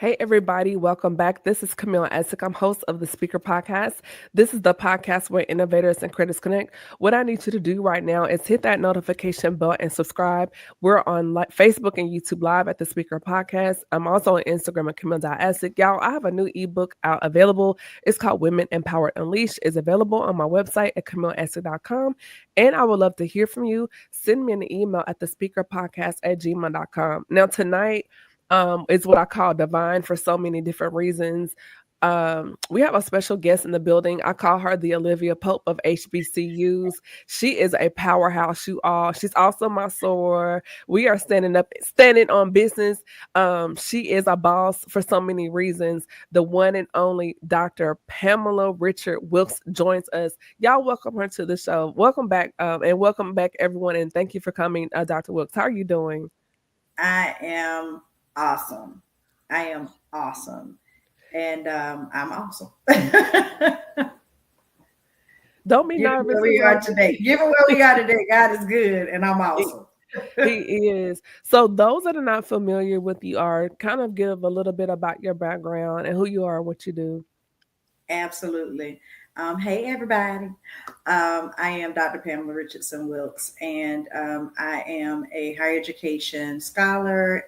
Hey, everybody, welcome back. This is Camilla Essex. I'm host of the Speaker Podcast. This is the podcast where innovators and critics connect. What I need you to do right now is hit that notification bell and subscribe. We're on Facebook and YouTube Live at the Speaker Podcast. I'm also on Instagram at Camilla.Essex. Y'all, I have a new ebook out available. It's called Women Empowered Unleashed. It's available on my website at CamillaEssex.com. And I would love to hear from you. Send me an email at thespeakerpodcast@gmail.com. Now, tonight, is what I call divine for so many different reasons. We have a special guest in the building. I call her the Olivia Pope of HBCUs. She is a powerhouse, you all. She's also my soror. We are standing on business. She is a boss for so many reasons. The one and only Dr. Pamela Richard Wilks joins us. Y'all welcome her to the show. Welcome back, and welcome back everyone. And thank you for coming, Dr. Wilks. How are you doing? I am awesome. I am awesome. And I'm awesome. Don't be Given nervous. where we are today. Given where we are today, God is good and I'm awesome. He is. So those that are not familiar with you are kind of give a little bit about your background and who you are, what you do. Absolutely. Hey, everybody. I am Dr. Pamela Richardson Wilks, and I am a higher education scholar,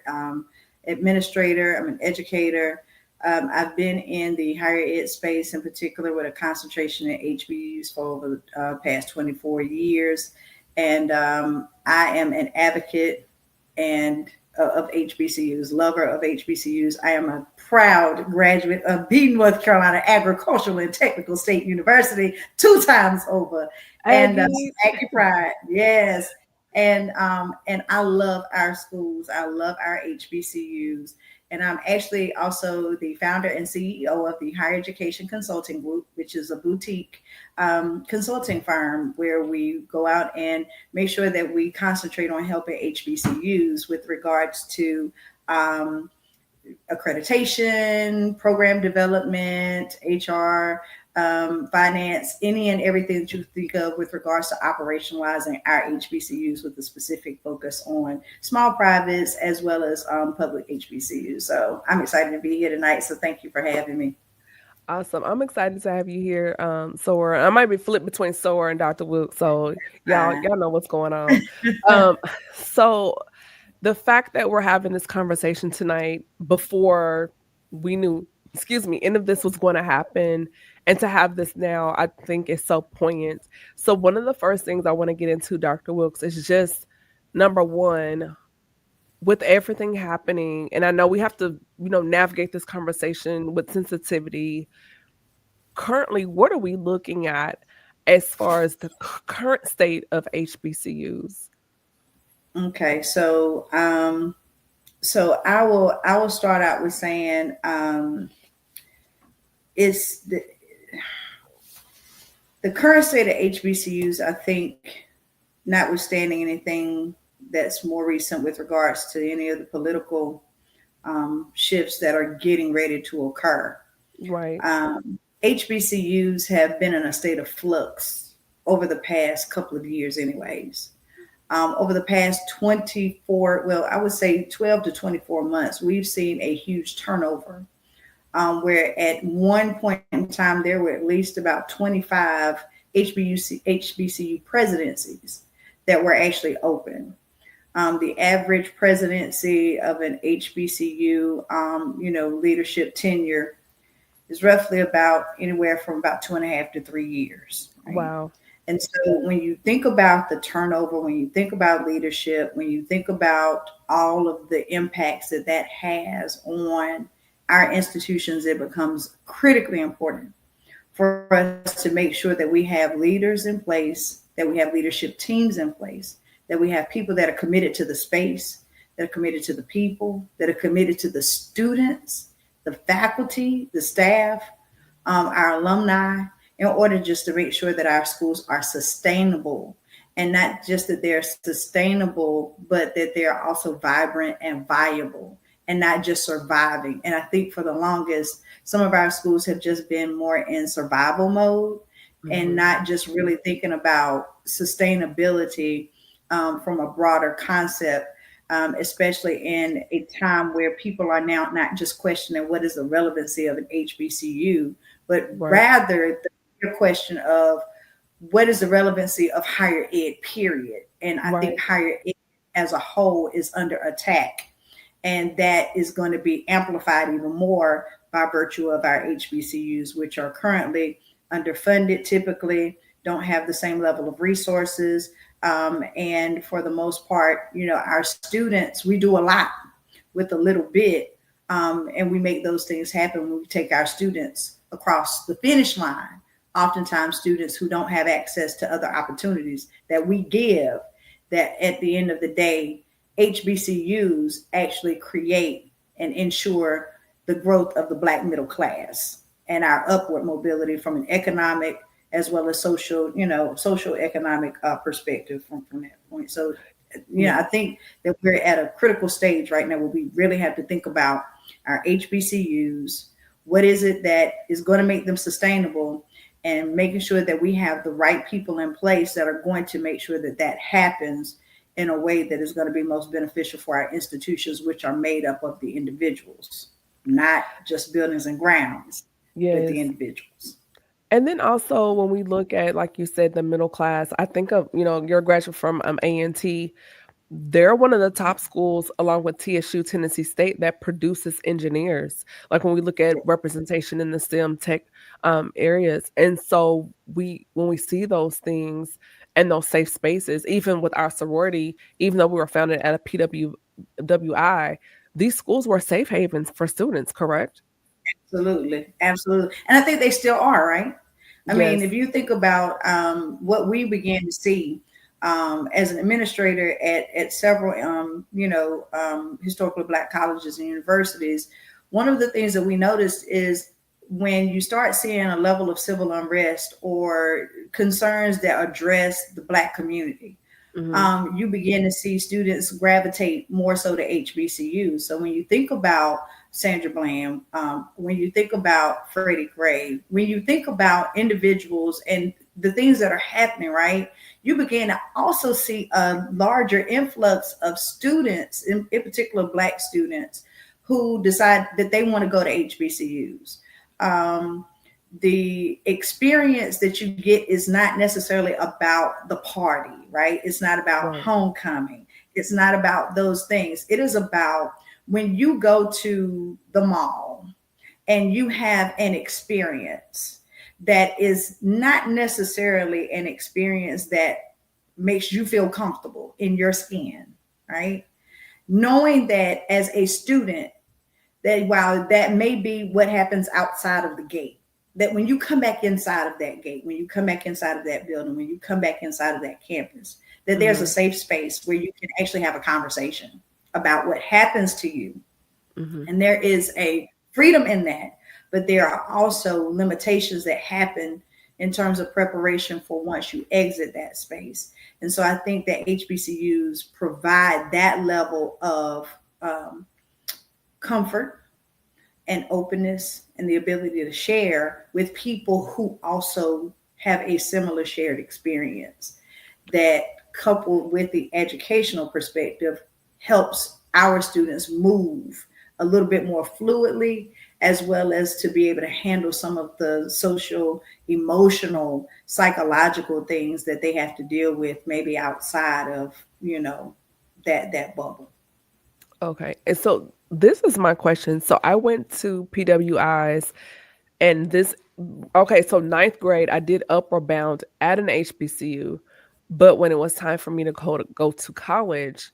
administrator. I'm an educator. I've been in the higher ed space in particular with a concentration in HBCUs for over the past 24 years. And I am an advocate and of HBCUs, lover of HBCUs. I am a proud graduate of the North Carolina Agricultural and Technical State University 2 times over. And Aggie Pride, yes. And I love our schools. I love our HBCUs. And I'm actually also the founder and CEO of the Higher Education Consulting Group, which is a boutique consulting firm where we go out and make sure that we concentrate on helping HBCUs with regards to accreditation, program development, HR, finance, any and everything that you think of with regards to operationalizing our HBCUs with a specific focus on small privates as well as public HBCUs. So I'm excited to be here tonight. So thank you for having me. Awesome. I'm excited to have you here, Sora. I might be flipped between Sora and Dr. Wilks, so y'all know what's going on. So the fact that we're having this conversation tonight before we knew, any of this was going to happen, and to have this now, I think is so poignant. So one of the first things I want to get into, Dr. Wilks, is just number one, with everything happening, and I know we have to, navigate this conversation with sensitivity. Currently, what are we looking at as far as the current state of HBCUs? Okay, so I will start out with saying it's the current state of HBCUs. I think, notwithstanding anything that's more recent with regards to any of the political shifts that are getting ready to occur, right? HBCUs have been in a state of flux over the past couple of years, anyways. Over the past 24, well, I would say 12 to 24 months, we've seen a huge turnover. Where at one point in time, there were at least about 25 HBCU presidencies that were actually open. The average presidency of an HBCU, leadership tenure is roughly about anywhere from about 2.5 to 3 years. Right? Wow. And so when you think about the turnover, when you think about leadership, when you think about all of the impacts that has on our institutions, it becomes critically important for us to make sure that we have leaders in place, that we have leadership teams in place, that we have people that are committed to the space, that are committed to the people, that are committed to the students, the faculty, the staff, our alumni, in order just to make sure that our schools are sustainable, and not just that they're sustainable, but that they're also vibrant and viable and not just surviving. And I think for the longest, some of our schools have just been more in survival mode and not just really thinking about sustainability from a broader concept. especially in a time where people are now not just questioning what is the relevancy of an HBCU, but Right. rather the question of what is the relevancy of higher ed, period. And I think Right. higher ed as a whole is under attack. And that is going to be amplified even more by virtue of our HBCUs, which are currently underfunded, typically don't have the same level of resources. And for the most part, our students, we do a lot with a little bit. And we make those things happen when we take our students across the finish line. Oftentimes, students who don't have access to other opportunities that we give, that at the end of the day, HBCUs actually create and ensure the growth of the Black middle class and our upward mobility from an economic as well as social economic perspective from that point. So, Yeah. I think that we're at a critical stage right now where we really have to think about our HBCUs. What is it that is going to make them sustainable? And making sure that we have the right people in place that are going to make sure that that happens in a way that is going to be most beneficial for our institutions, which are made up of the individuals, not just buildings and grounds, but the Yes. individuals. And then also when we look at, like you said, the middle class, I think of, you're a graduate from A&T. They're one of the top schools along with TSU, Tennessee State, that produces engineers. Like when we look at representation in the STEM tech areas. And so when we see those things and those safe spaces, even with our sorority, even though we were founded at a PWI, these schools were safe havens for students, correct? Absolutely, absolutely. And I think they still are, right? I mean, if Yes. you think about what we began to see as an administrator at several, historically Black colleges and universities, one of the things that we noticed is when you start seeing a level of civil unrest or concerns that address the Black community, Hmm. you begin to see students gravitate more so to HBCUs. So when you think about Sandra Bland, when you think about Freddie Gray, when you think about individuals and the things that are happening, right, you begin to also see a larger influx of students, in particular Black students, who decide that they want to go to HBCUs. Um, the experience that you get is not necessarily about the party, right? It's not about Right. homecoming. It's not about those things. It is about when you go to the mall and you have an experience that is not necessarily an experience that makes you feel comfortable in your skin, right? Knowing that as a student, that while that may be what happens outside of the gate, that when you come back inside of that gate, when you come back inside of that building, when you come back inside of that campus, that there's a Hmm. safe space where you can actually have a conversation about what happens to you. Hmm. And there is a freedom in that, but there are also limitations that happen in terms of preparation for once you exit that space. And so I think that HBCUs provide that level of um, comfort and openness and the ability to share with people who also have a similar shared experience, that coupled with the educational perspective helps our students move a little bit more fluidly, as well as to be able to handle some of the social, emotional, psychological things that they have to deal with maybe outside of that bubble. Okay. And so this is my question. So I went to PWIs and okay, so ninth grade, I did upward bound at an HBCU. But when it was time for me to go to college,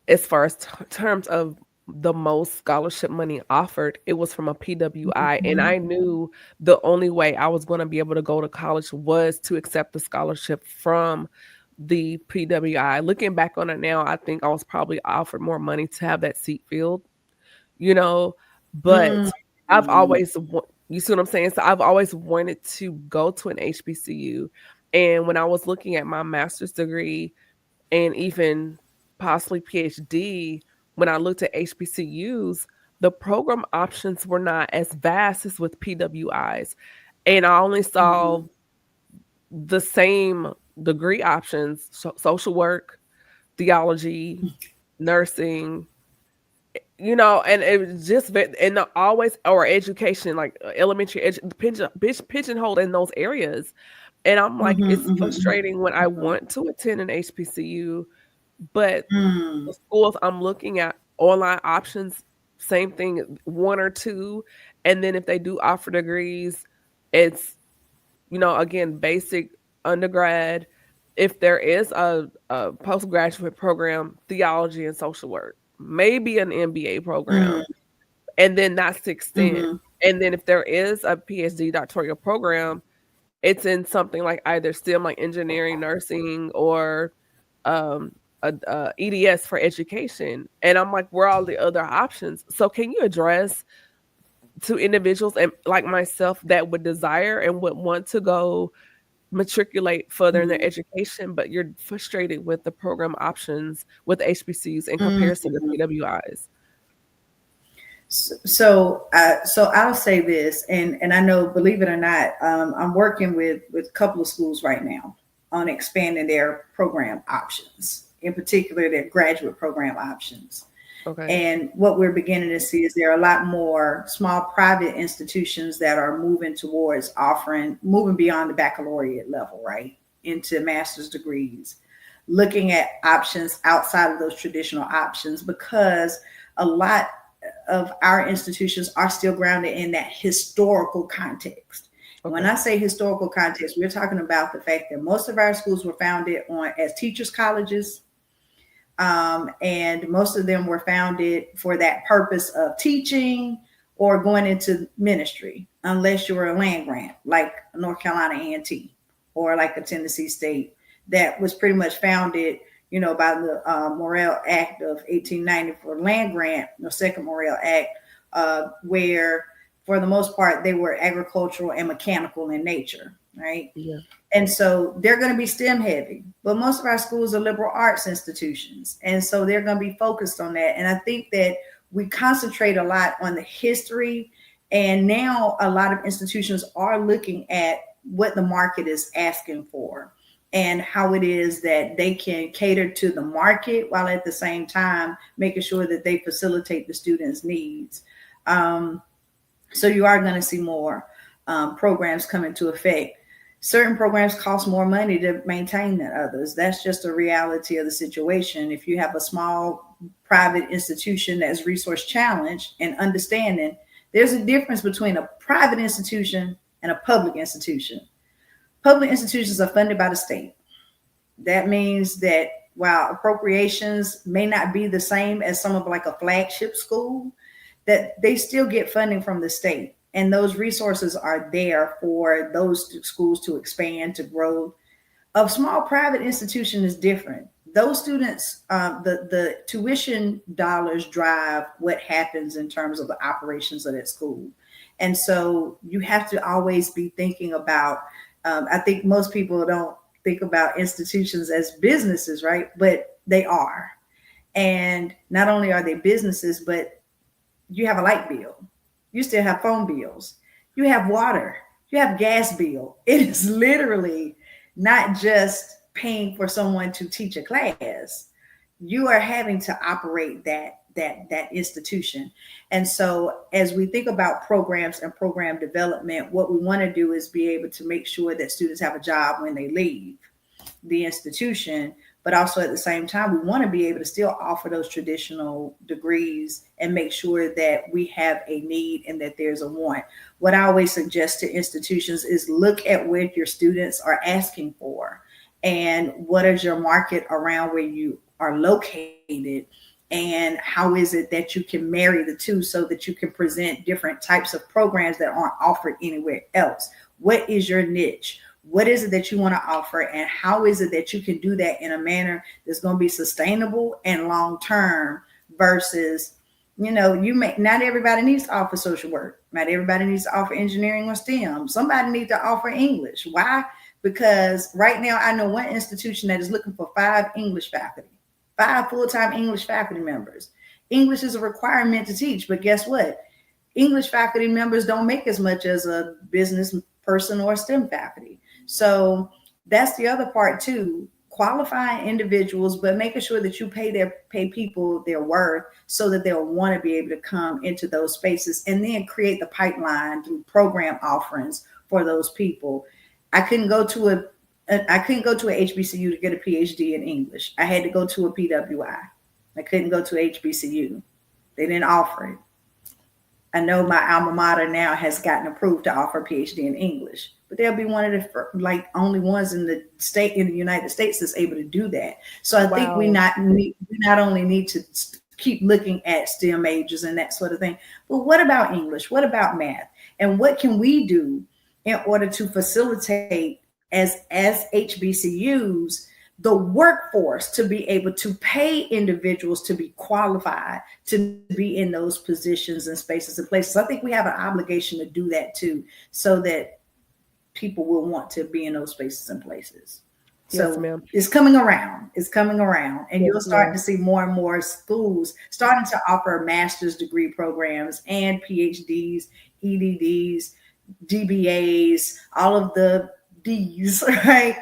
as far as terms of the most scholarship money offered, it was from a PWI. And Mhm. I knew the only way I was going to be able to go to college was to accept the scholarship from the PWI. Looking back on it now, I think I was probably offered more money to have that seat filled, you know, but I've Mm. you see what I'm saying? So I've always wanted to go to an HBCU. And when I was looking at my master's degree and even possibly PhD, when I looked at HBCUs, the program options were not as vast as with PWIs. And I only saw Mhm. the same degree options: social work, theology, nursing, and it was just and always or education, like elementary pigeonholed in those areas. And I'm like, Mm-hmm, it's mm-hmm, frustrating when I mm-hmm, want to attend an HBCU, but mm, the schools I'm looking at, online options, same thing, one or two. And then if they do offer degrees, it's, again, basic undergrad. If there is a postgraduate program, theology and social work, maybe an MBA mm, program, and then that's the extent. mm-hmm, And then if there is a PhD doctoral program, it's in something like either STEM, like engineering, nursing, or um, a EDS for education. And I'm like, where are all the other options? So can you address to individuals and like myself that would desire and would want to go matriculate further in their mm-hmm, education, but you're frustrated with the program options with HBCUs in comparison to mm-hmm. PWIs? So I'll say this, and I know, believe it or not, I'm working with a couple of schools right now on expanding their program options, in particular their graduate program options. Okay. And what we're beginning to see is there are a lot more small private institutions that are moving towards moving beyond the baccalaureate level, right, into master's degrees, looking at options outside of those traditional options, because a lot of our institutions are still grounded in that historical context. When Okay. I say historical context, we're talking about the fact that most of our schools were founded as teachers' colleges, and most of them were founded for that purpose of teaching or going into ministry, unless you were a land grant like North Carolina A&T or like a Tennessee State that was pretty much founded, by the Morrill Act of 1890 for land grant, the second Morrill Act, where for the most part they were agricultural and mechanical in nature, right? Yeah. And so they're going to be STEM heavy, but most of our schools are liberal arts institutions. And so they're going to be focused on that. And I think that we concentrate a lot on the history. And now a lot of institutions are looking at what the market is asking for and how it is that they can cater to the market while at the same time making sure that they facilitate the students' needs. So you are going to see more programs come into effect. Certain programs cost more money to maintain than others. That's just a reality of the situation. If you have a small private institution that's resource challenged, and understanding there's a difference between a private institution and a public institution. Public institutions are funded by the state. That means that while appropriations may not be the same as some of like a flagship school, that they still get funding from the state. And those resources are there for those schools to expand, to grow. A small private institution is different. Those students, the tuition dollars drive what happens in terms of the operations of that school. And so you have to always be thinking about, I think most people don't think about institutions as businesses, right? But they are. And not only are they businesses, but you have a light bill, you still have phone bills, you have water, you have gas bill. It is literally not just paying for someone to teach a class. You are having to operate that institution. And so as we think about programs and program development, what we want to do is be able to make sure that students have a job when they leave the institution, but also at the same time, we want to be able to still offer those traditional degrees and make sure that we have a need and that there's a want. What I always suggest to institutions is look at what your students are asking for and what is your market around where you are located, and how is it that you can marry the two so that you can present different types of programs that aren't offered anywhere else. What is your niche? What is it that you want to offer, and how is it that you can do that in a manner that's going to be sustainable and long term versus, you may not everybody needs to offer social work. Not everybody needs to offer engineering or STEM. Somebody needs to offer English. Why? Because right now I know one institution that is looking for 5 English faculty, 5 full-time English faculty members. English is a requirement to teach, but guess what? English faculty members don't make as much as a business person or STEM faculty. So that's the other part too. qualifying individuals, but making sure that you pay people their worth so that they'll want to be able to come into those spaces, and then create the pipeline through program offerings for those people. I couldn't go to a HBCU to get a PhD in English. I had to go to a PWI. I couldn't go to a HBCU. They didn't offer it. I know my alma mater now has gotten approved to offer a PhD in English, but they'll be one of the only ones in the United States that's able to do that. So I think we not only need to keep looking at STEM majors and that sort of thing, but what about English? What about math? And what can we do in order to facilitate as HBCUs the workforce to be able to pay individuals to be qualified to be in those positions and spaces and places? I think we have an obligation to do that too, so that people will want to be in those spaces and places. So yes, ma'am. It's coming around. And you'll start to see more and more schools starting to offer master's degree programs and PhDs, EDDs, DBAs, all of the D's, right?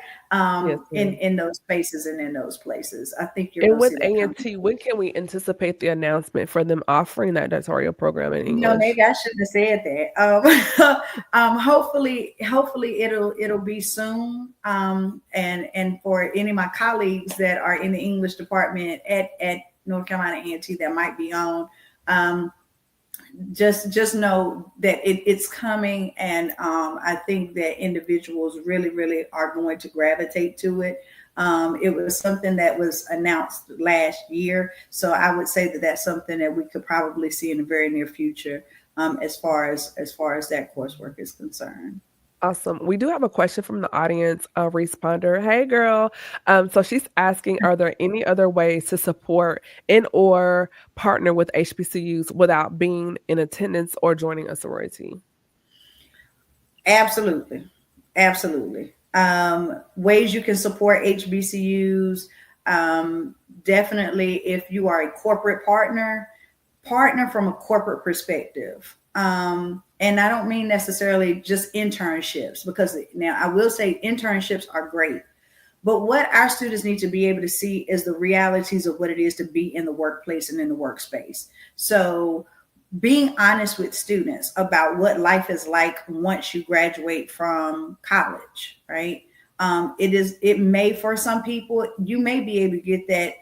In those spaces and in those places. I think you're. And with A&T, when can we anticipate the announcement for them offering that doctoral program in English? Maybe I shouldn't have said that. Hopefully it'll be soon. And for any of my colleagues that are in the English department at North Carolina A&T that might be on, just know that it's coming, and I think that individuals really are going to gravitate to it. It was something that was announced last year, so I would say that that's something that we could probably see in the very near future, as far as that coursework is concerned. Awesome. We do have a question from the audience, a responder. Hey, girl. So she's asking, are there any other ways to support and or partner with HBCUs without being in attendance or joining a sorority? Absolutely. Ways you can support HBCUs. Definitely, if you are a corporate partner from a corporate perspective. And I don't mean necessarily just internships, because now I will say internships are great, but what our students need to be able to see is the realities of what it is to be in the workplace and in the workspace. So being honest with students about what life is like once you graduate from college, right? It may, for some people, you may be able to get that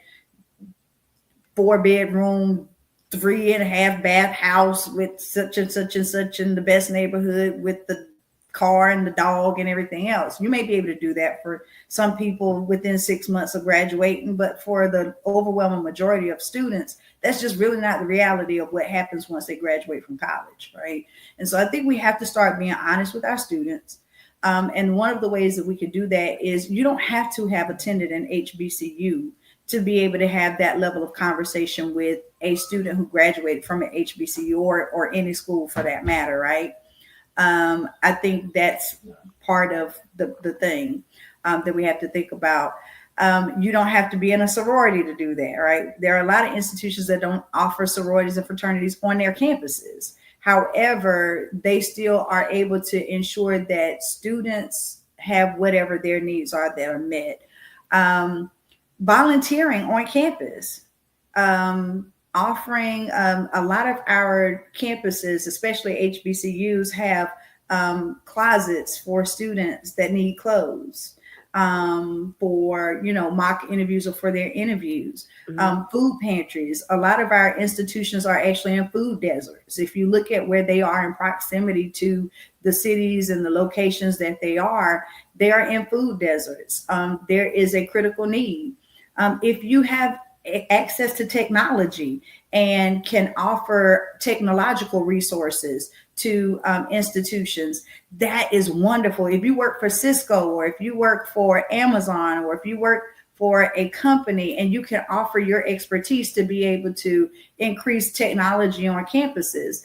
4-bedroom, 3.5 bath house with such and such and such in the best neighborhood with the car and the dog and everything else. You may be able to do that for some people within 6 months of graduating, but for the overwhelming majority of students, that's just really not the reality of what happens once they graduate from college, right? And so I think we have to start being honest with our students. And one of the ways that we can do that is you don't have to have attended an HBCU to be able to have that level of conversation with a student who graduated from an HBCU or any school for that matter, right? I think that's part of the thing that we have to think about. You don't have to be in a sorority to do that, right? There are a lot of institutions that don't offer sororities and fraternities on their campuses. However, they still are able to ensure that students have whatever their needs are that are met. Volunteering on campus, offering a lot of our campuses, especially HBCUs, have closets for students that need clothes, for mock interviews or for their interviews. Food pantries. A lot of our institutions are actually in food deserts. If you look at where they are in proximity to the cities and the locations that they are in food deserts. There is a critical need. If you have access to technology and can offer technological resources to institutions, that is wonderful. If you work for Cisco, or if you work for Amazon, or if you work for a company and you can offer your expertise to be able to increase technology on campuses,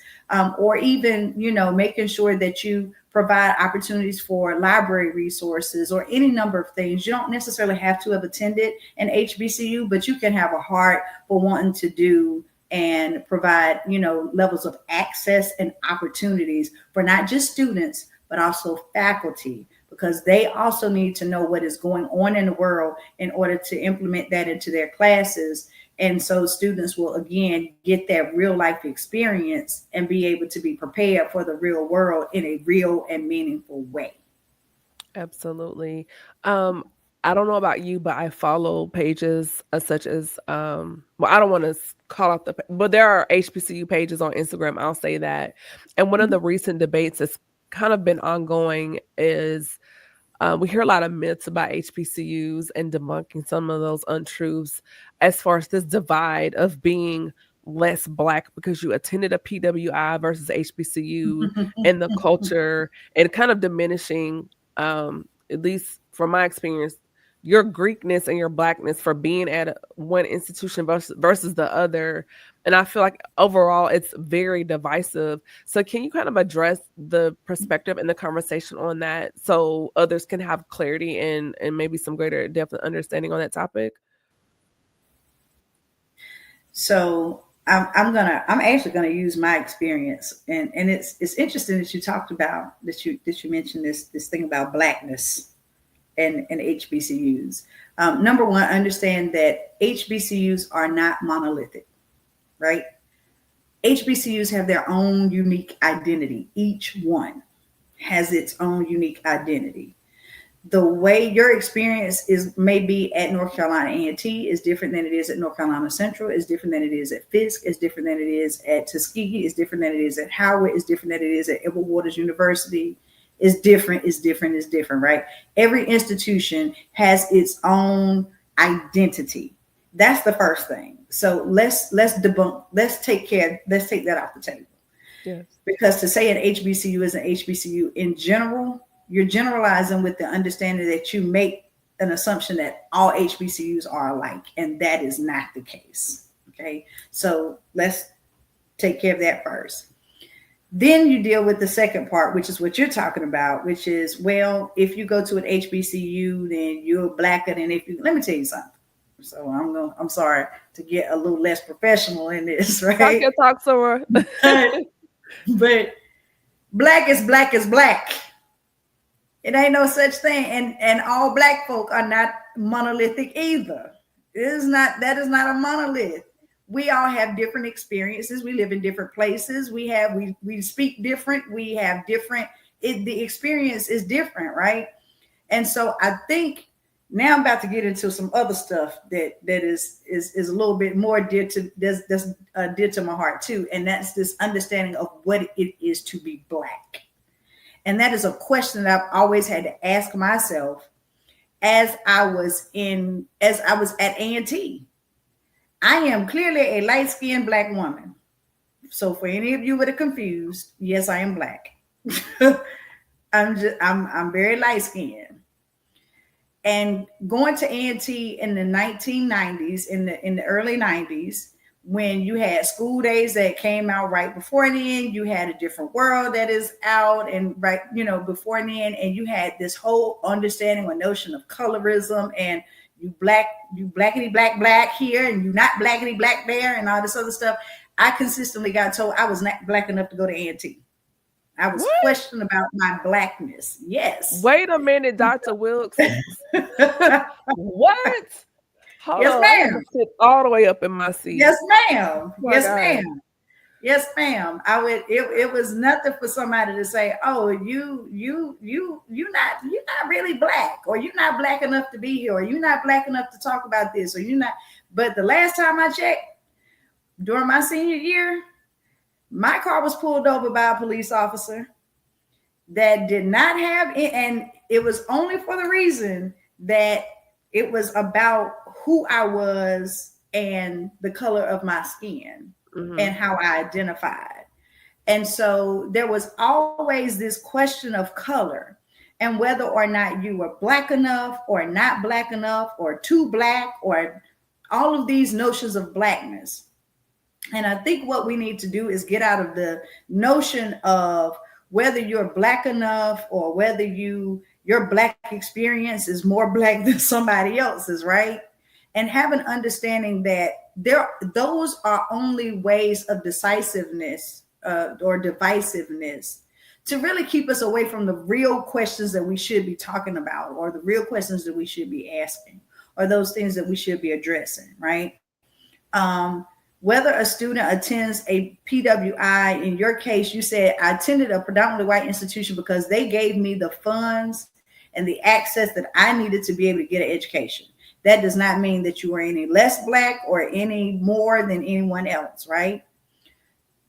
or even, making sure that you provide opportunities for library resources or any number of things. You don't necessarily have to have attended an HBCU, but you can have a heart for wanting to do and provide, levels of access and opportunities for not just students, but also faculty, because they also need to know what is going on in the world in order to implement that into their classes. And so students will again get that real life experience and be able to be prepared for the real world in a real and meaningful way. Absolutely. Um, I don't know about you, but I follow pages such as well, I don't want to call out but there are HBCU pages on Instagram. I'll say that. And one of the recent debates that's kind of been ongoing is we hear a lot of myths about HBCUs and debunking some of those untruths as far as this divide of being less Black because you attended a PWI versus HBCU and the culture and kind of diminishing, at least from my experience, your Greekness and your Blackness for being at one institution versus the other. And I feel like overall it's very divisive. So can you kind of address the perspective and the conversation on that so others can have clarity and maybe some greater depth of understanding on that topic? So I'm actually gonna use my experience, and it's interesting that you talked about that you mentioned this thing about Blackness and HBCUs. Number one, understand that HBCUs are not monolithic, right? HBCUs have their own unique identity. Each one has its own unique identity. The way your experience is maybe at North Carolina A&T is different than it is at North Carolina Central, is different than it is at Fisk, is different than it is at Tuskegee, is different than it is at Howard, is different than it is at Edward Waters University, is different, right? Every institution has its own identity. That's the first thing. So let's take that off the table. Yes. Because to say an HBCU is an HBCU in general, you're generalizing with the understanding that you make an assumption that all HBCUs are alike, and that is not the case. Okay, so let's take care of that first. Then you deal with the second part, which is what you're talking about, which is, well, if you go to an HBCU, then you're Blacker than if you. Let me tell you something. So I'm sorry to get a little less professional in this, right? Talk, Sora. But Black is Black. It ain't no such thing, and all Black folk are not monolithic either. That is not a monolith. We all have different experiences. We live in different places. We speak different. We have different. The experience is different, right? And so I think now I'm about to get into some other stuff that is a little bit more dear to my heart too, and that's this understanding of what it is to be Black. And that is a question that I've always had to ask myself as I was at A&T. I am clearly a light-skinned Black woman. So for any of you that are confused, yes, I am Black. I'm very light-skinned. And going to A&T in the 1990s, in the early 90s, when you had School Days that came out right before then, you had A Different World that is out and right, before then, and you had this whole understanding or notion of colorism and you blackity black here and you not blackity black there and all this other stuff. I consistently got told I was not Black enough to go to A&T. I was questioned about my Blackness. Yes. Wait a minute, Dr. Wilks. What? Hold yes, on. ma'am. Sit all the way up in my seat. Yes, ma'am. Yes, God. ma'am. Yes, ma'am. It was nothing for somebody to say, oh, you're not really Black, or you're not Black enough to be here, or you're not Black enough to talk about this, or you're not. But the last time I checked, during my senior year, my car was pulled over by a police officer that did not have it, and it was only for the reason that it was about who I was and the color of my skin. Mm-hmm. And how I identified. And so there was always this question of color and whether or not you were Black enough or not Black enough or too Black or all of these notions of Blackness. And I think what we need to do is get out of the notion of whether you're Black enough or whether your Black experience is more Black than somebody else's, right? And have an understanding that those are only ways of decisiveness or divisiveness to really keep us away from the real questions that we should be talking about, or the real questions that we should be asking, or those things that we should be addressing, right? Whether a student attends a PWI, in your case, you said, I attended a predominantly white institution because they gave me the funds and the access that I needed to be able to get an education. That does not mean that you are any less Black or any more than anyone else, right?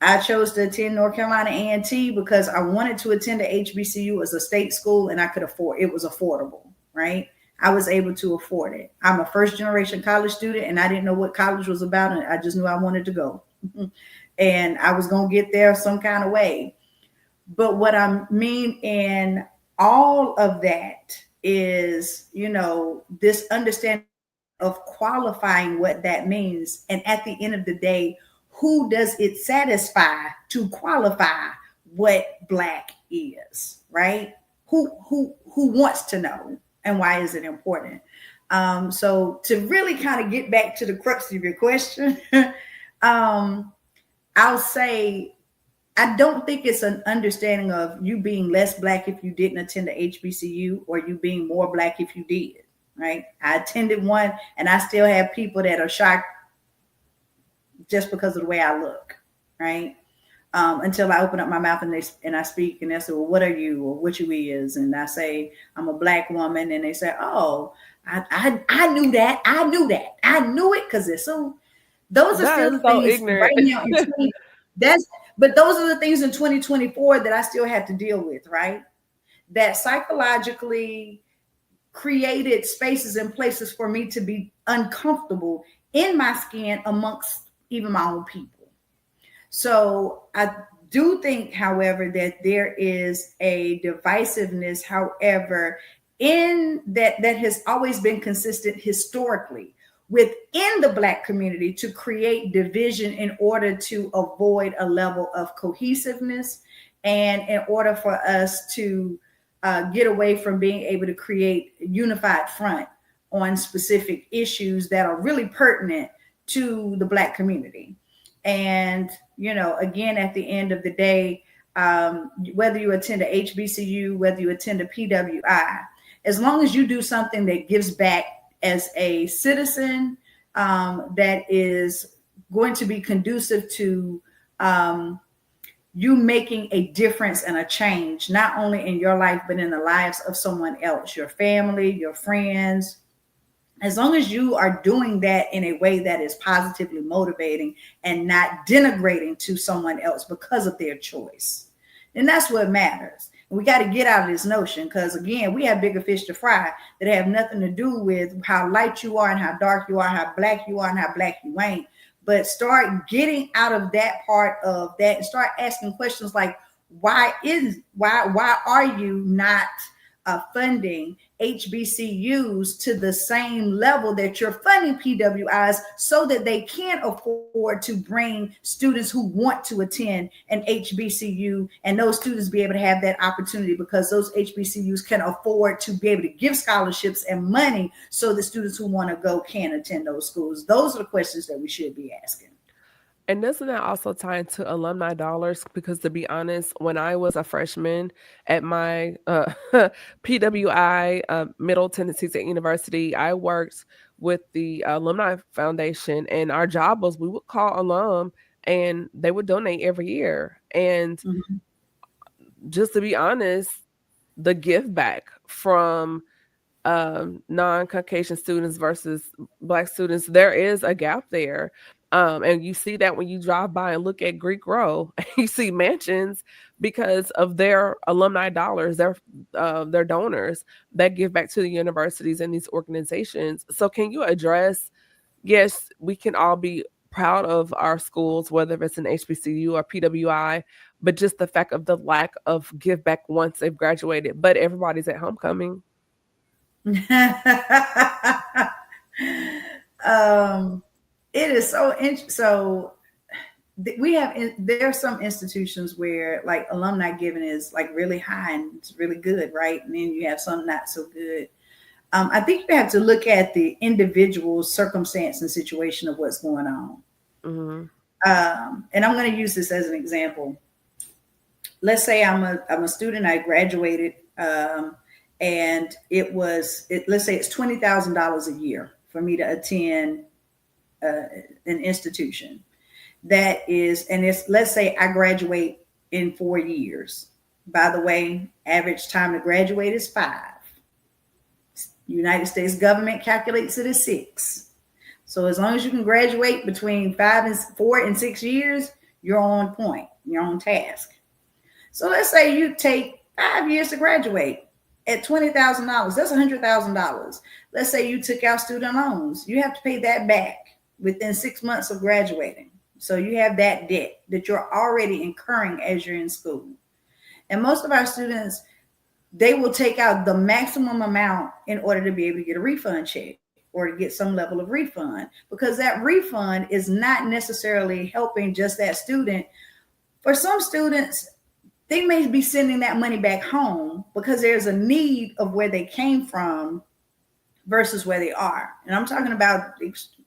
I chose to attend North Carolina A&T because I wanted to attend a HBCU as a state school, and I could afford it. Was affordable, right? I was able to afford it. I'm a first generation college student, and I didn't know what college was about, and I just knew I wanted to go. And I was going to get there some kind of way. But what I mean in all of that is, this understanding of qualifying what that means. And at the end of the day, who does it satisfy to qualify what Black is, right? Who wants to know, and why is it important? So to really kind of get back to the crux of your question, I'll say, I don't think it's an understanding of you being less Black if you didn't attend a HBCU, or you being more Black if you did, right? I attended one, and I still have people that are shocked just because of the way I look, right? Until I open up my mouth and I speak, and they say, well, what are you, or what you is? And I say, I'm a Black woman. And they say, oh, I knew that. I knew it, because they're so, those are still the things ignorant right now. But those are the things in 2024 that I still have to deal with, right? That psychologically created spaces and places for me to be uncomfortable in my skin amongst even my own people. So I do think, however, that there is a divisiveness, however, in that has always been consistent historically within the Black community, to create division in order to avoid a level of cohesiveness, and in order for us to get away from being able to create a unified front on specific issues that are really pertinent to the Black community. And, again, at the end of the day, whether you attend a HBCU, whether you attend a PWI, as long as you do something that gives back as a citizen, that is going to be conducive to you making a difference and a change, not only in your life, but in the lives of someone else, your family, your friends. As long as you are doing that in a way that is positively motivating and not denigrating to someone else because of their choice, then that's what matters. And we got to get out of this notion, because, again, we have bigger fish to fry that have nothing to do with how light you are and how dark you are, how Black you are and how Black you ain't. But start getting out of that part of that and start asking questions like, why are you not funding HBCUs to the same level that you're funding PWIs, so that they can afford to bring students who want to attend an HBCU, and those students be able to have that opportunity, because those HBCUs can afford to be able to give scholarships and money so the students who want to go can attend those schools. Those are the questions that we should be asking. And doesn't that also tie into alumni dollars? Because, to be honest, when I was a freshman at my PWI, Middle Tennessee State University, I worked with the Alumni Foundation, and our job was we would call alum, and they would donate every year. And just to be honest, the give back from non-Caucasian students versus Black students, there is a gap there. And you see that when you drive by and look at Greek Row, you see mansions because of their alumni dollars, their donors that give back to the universities and these organizations. So can you address, yes, we can all be proud of our schools, whether it's an HBCU or PWI, but just the fact of the lack of give back once they've graduated, but everybody's at homecoming. It is so interesting. So there are some institutions where, like, alumni giving is like really high and it's really good, right? And then you have some not so good. I think you have to look at the individual circumstance and situation of what's going on. And I'm going to use this as an example. let's say I'm a student, I graduated, and let's say it's $20,000 a year for me to attend an institution. That is, and it's, let's say I graduate in 4 years. By the way, average time to graduate is 5. United States government calculates it as 6. So as long as you can graduate between 4 and 6 years, you're on point, you're on task. So let's say you take 5 years to graduate at $20,000, that's $100,000. Let's say you took out student loans, you have to pay that back within 6 months of graduating. So you have that debt that you're already incurring as you're in school. And most of our students, they will take out the maximum amount in order to be able to get a refund check or to get some level of refund, because that refund is not necessarily helping just that student. For some students, they may be sending that money back home because there's a need of where they came from versus where they are. And I'm talking about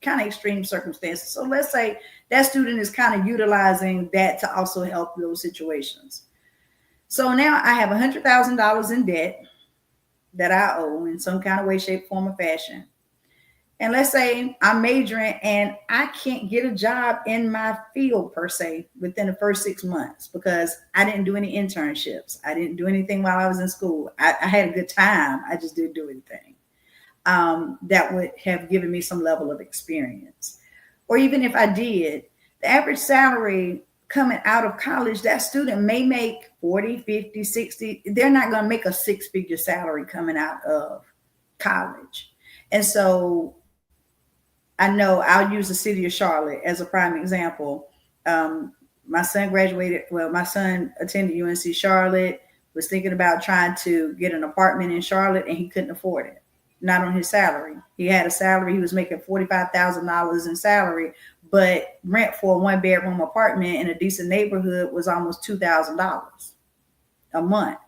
kind of extreme circumstances. So let's say that student is kind of utilizing that to also help those situations. So now I have $100,000 in debt that I owe in some kind of way, shape, form, or fashion. And let's say I'm majoring and I can't get a job in my field per se within the first 6 months because I didn't do any internships. I didn't do anything while I was in school. I had a good time. I just didn't do anything that would have given me some level of experience. Or even if I did, the average salary coming out of college, that student may make 40, 50, 60. They're not going to make a 6-figure salary coming out of college. And so I know I'll use the city of Charlotte as a prime example. My son attended UNC Charlotte, was thinking about trying to get an apartment in Charlotte, and he couldn't afford it. Not on his salary. He had a salary. He was making $45,000 in salary, but rent for a 1-bedroom apartment in a decent neighborhood was almost $2,000 a month,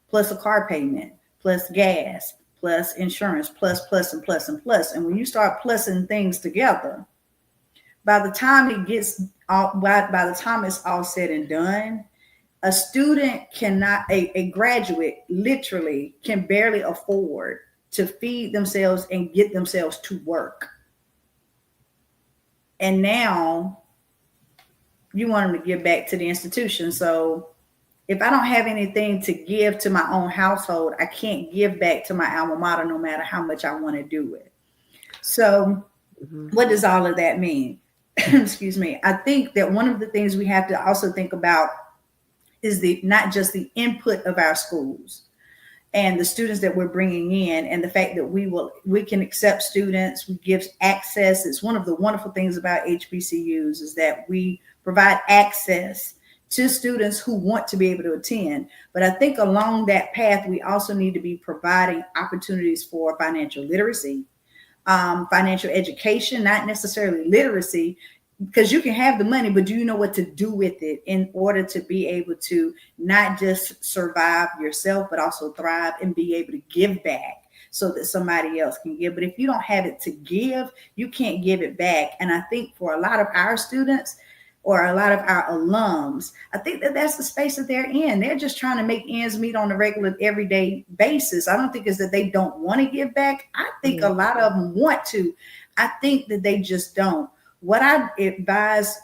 plus a car payment, plus gas, plus insurance, plus, and plus, and plus. And when you start plussing things together, by the time it's all said and done, a student a graduate literally can barely afford to feed themselves and get themselves to work. And now you want them to give back to the institution. So if I don't have anything to give to my own household, I can't give back to my alma mater no matter how much I want to do it. So what does all of that mean? Excuse me. I think that one of the things we have to also think about is not just the input of our schools and the students that we're bringing in, and the fact that we can accept students, we give access. It's one of the wonderful things about HBCUs is that we provide access to students who want to be able to attend. But I think along that path, we also need to be providing opportunities for financial literacy, financial education, not necessarily literacy, because you can have the money, but do you know what to do with it in order to be able to not just survive yourself, but also thrive and be able to give back so that somebody else can give. But if you don't have it to give, you can't give it back. And I think for a lot of our students or a lot of our alums, I think that that's the space that they're in. They're just trying to make ends meet on a regular, everyday basis. I don't think it's that they don't want to give back. I think a lot of them want to. I think that they just don't. What I advise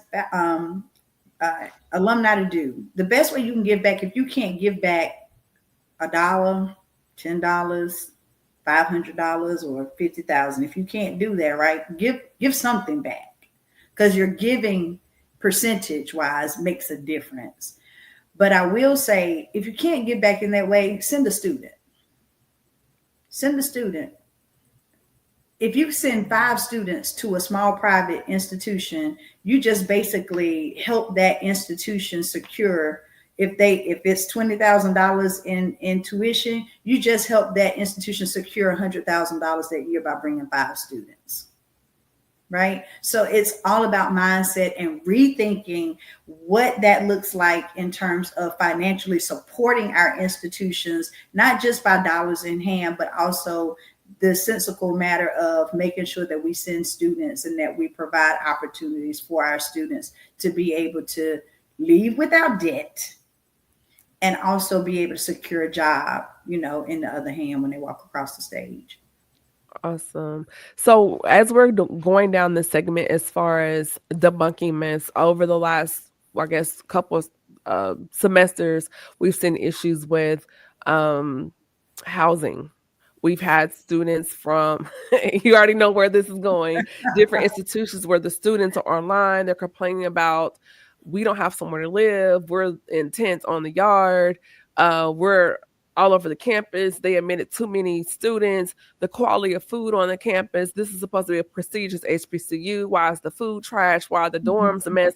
alumni to do, the best way you can give back, if you can't give back $1, $10, $500, or $50,000, if you can't do that, right, give something back, because your giving percentage wise makes a difference. But I will say, if you can't give back in that way, send a student. If you send 5 students to a small private institution, you just basically help that institution secure. If it's $20,000 in tuition, you just help that institution secure $100,000 that year by bringing 5 students. Right? So it's all about mindset and rethinking what that looks like in terms of financially supporting our institutions, not just by dollars in hand, but also the sensical matter of making sure that we send students and that we provide opportunities for our students to be able to leave without debt and also be able to secure a job, in the other hand when they walk across the stage. Awesome. So, as we're going down this segment, as far as debunking myths, over the last, I guess, couple of semesters, we've seen issues with um, housing. We've had students from, you already know where this is going, different institutions where the students are online. They're complaining about, we don't have somewhere to live. We're in tents on the yard. We're all over the campus. They admitted too many students, the quality of food on the campus. This is supposed to be a prestigious HBCU. Why is the food trash? Why are the dorms a mess?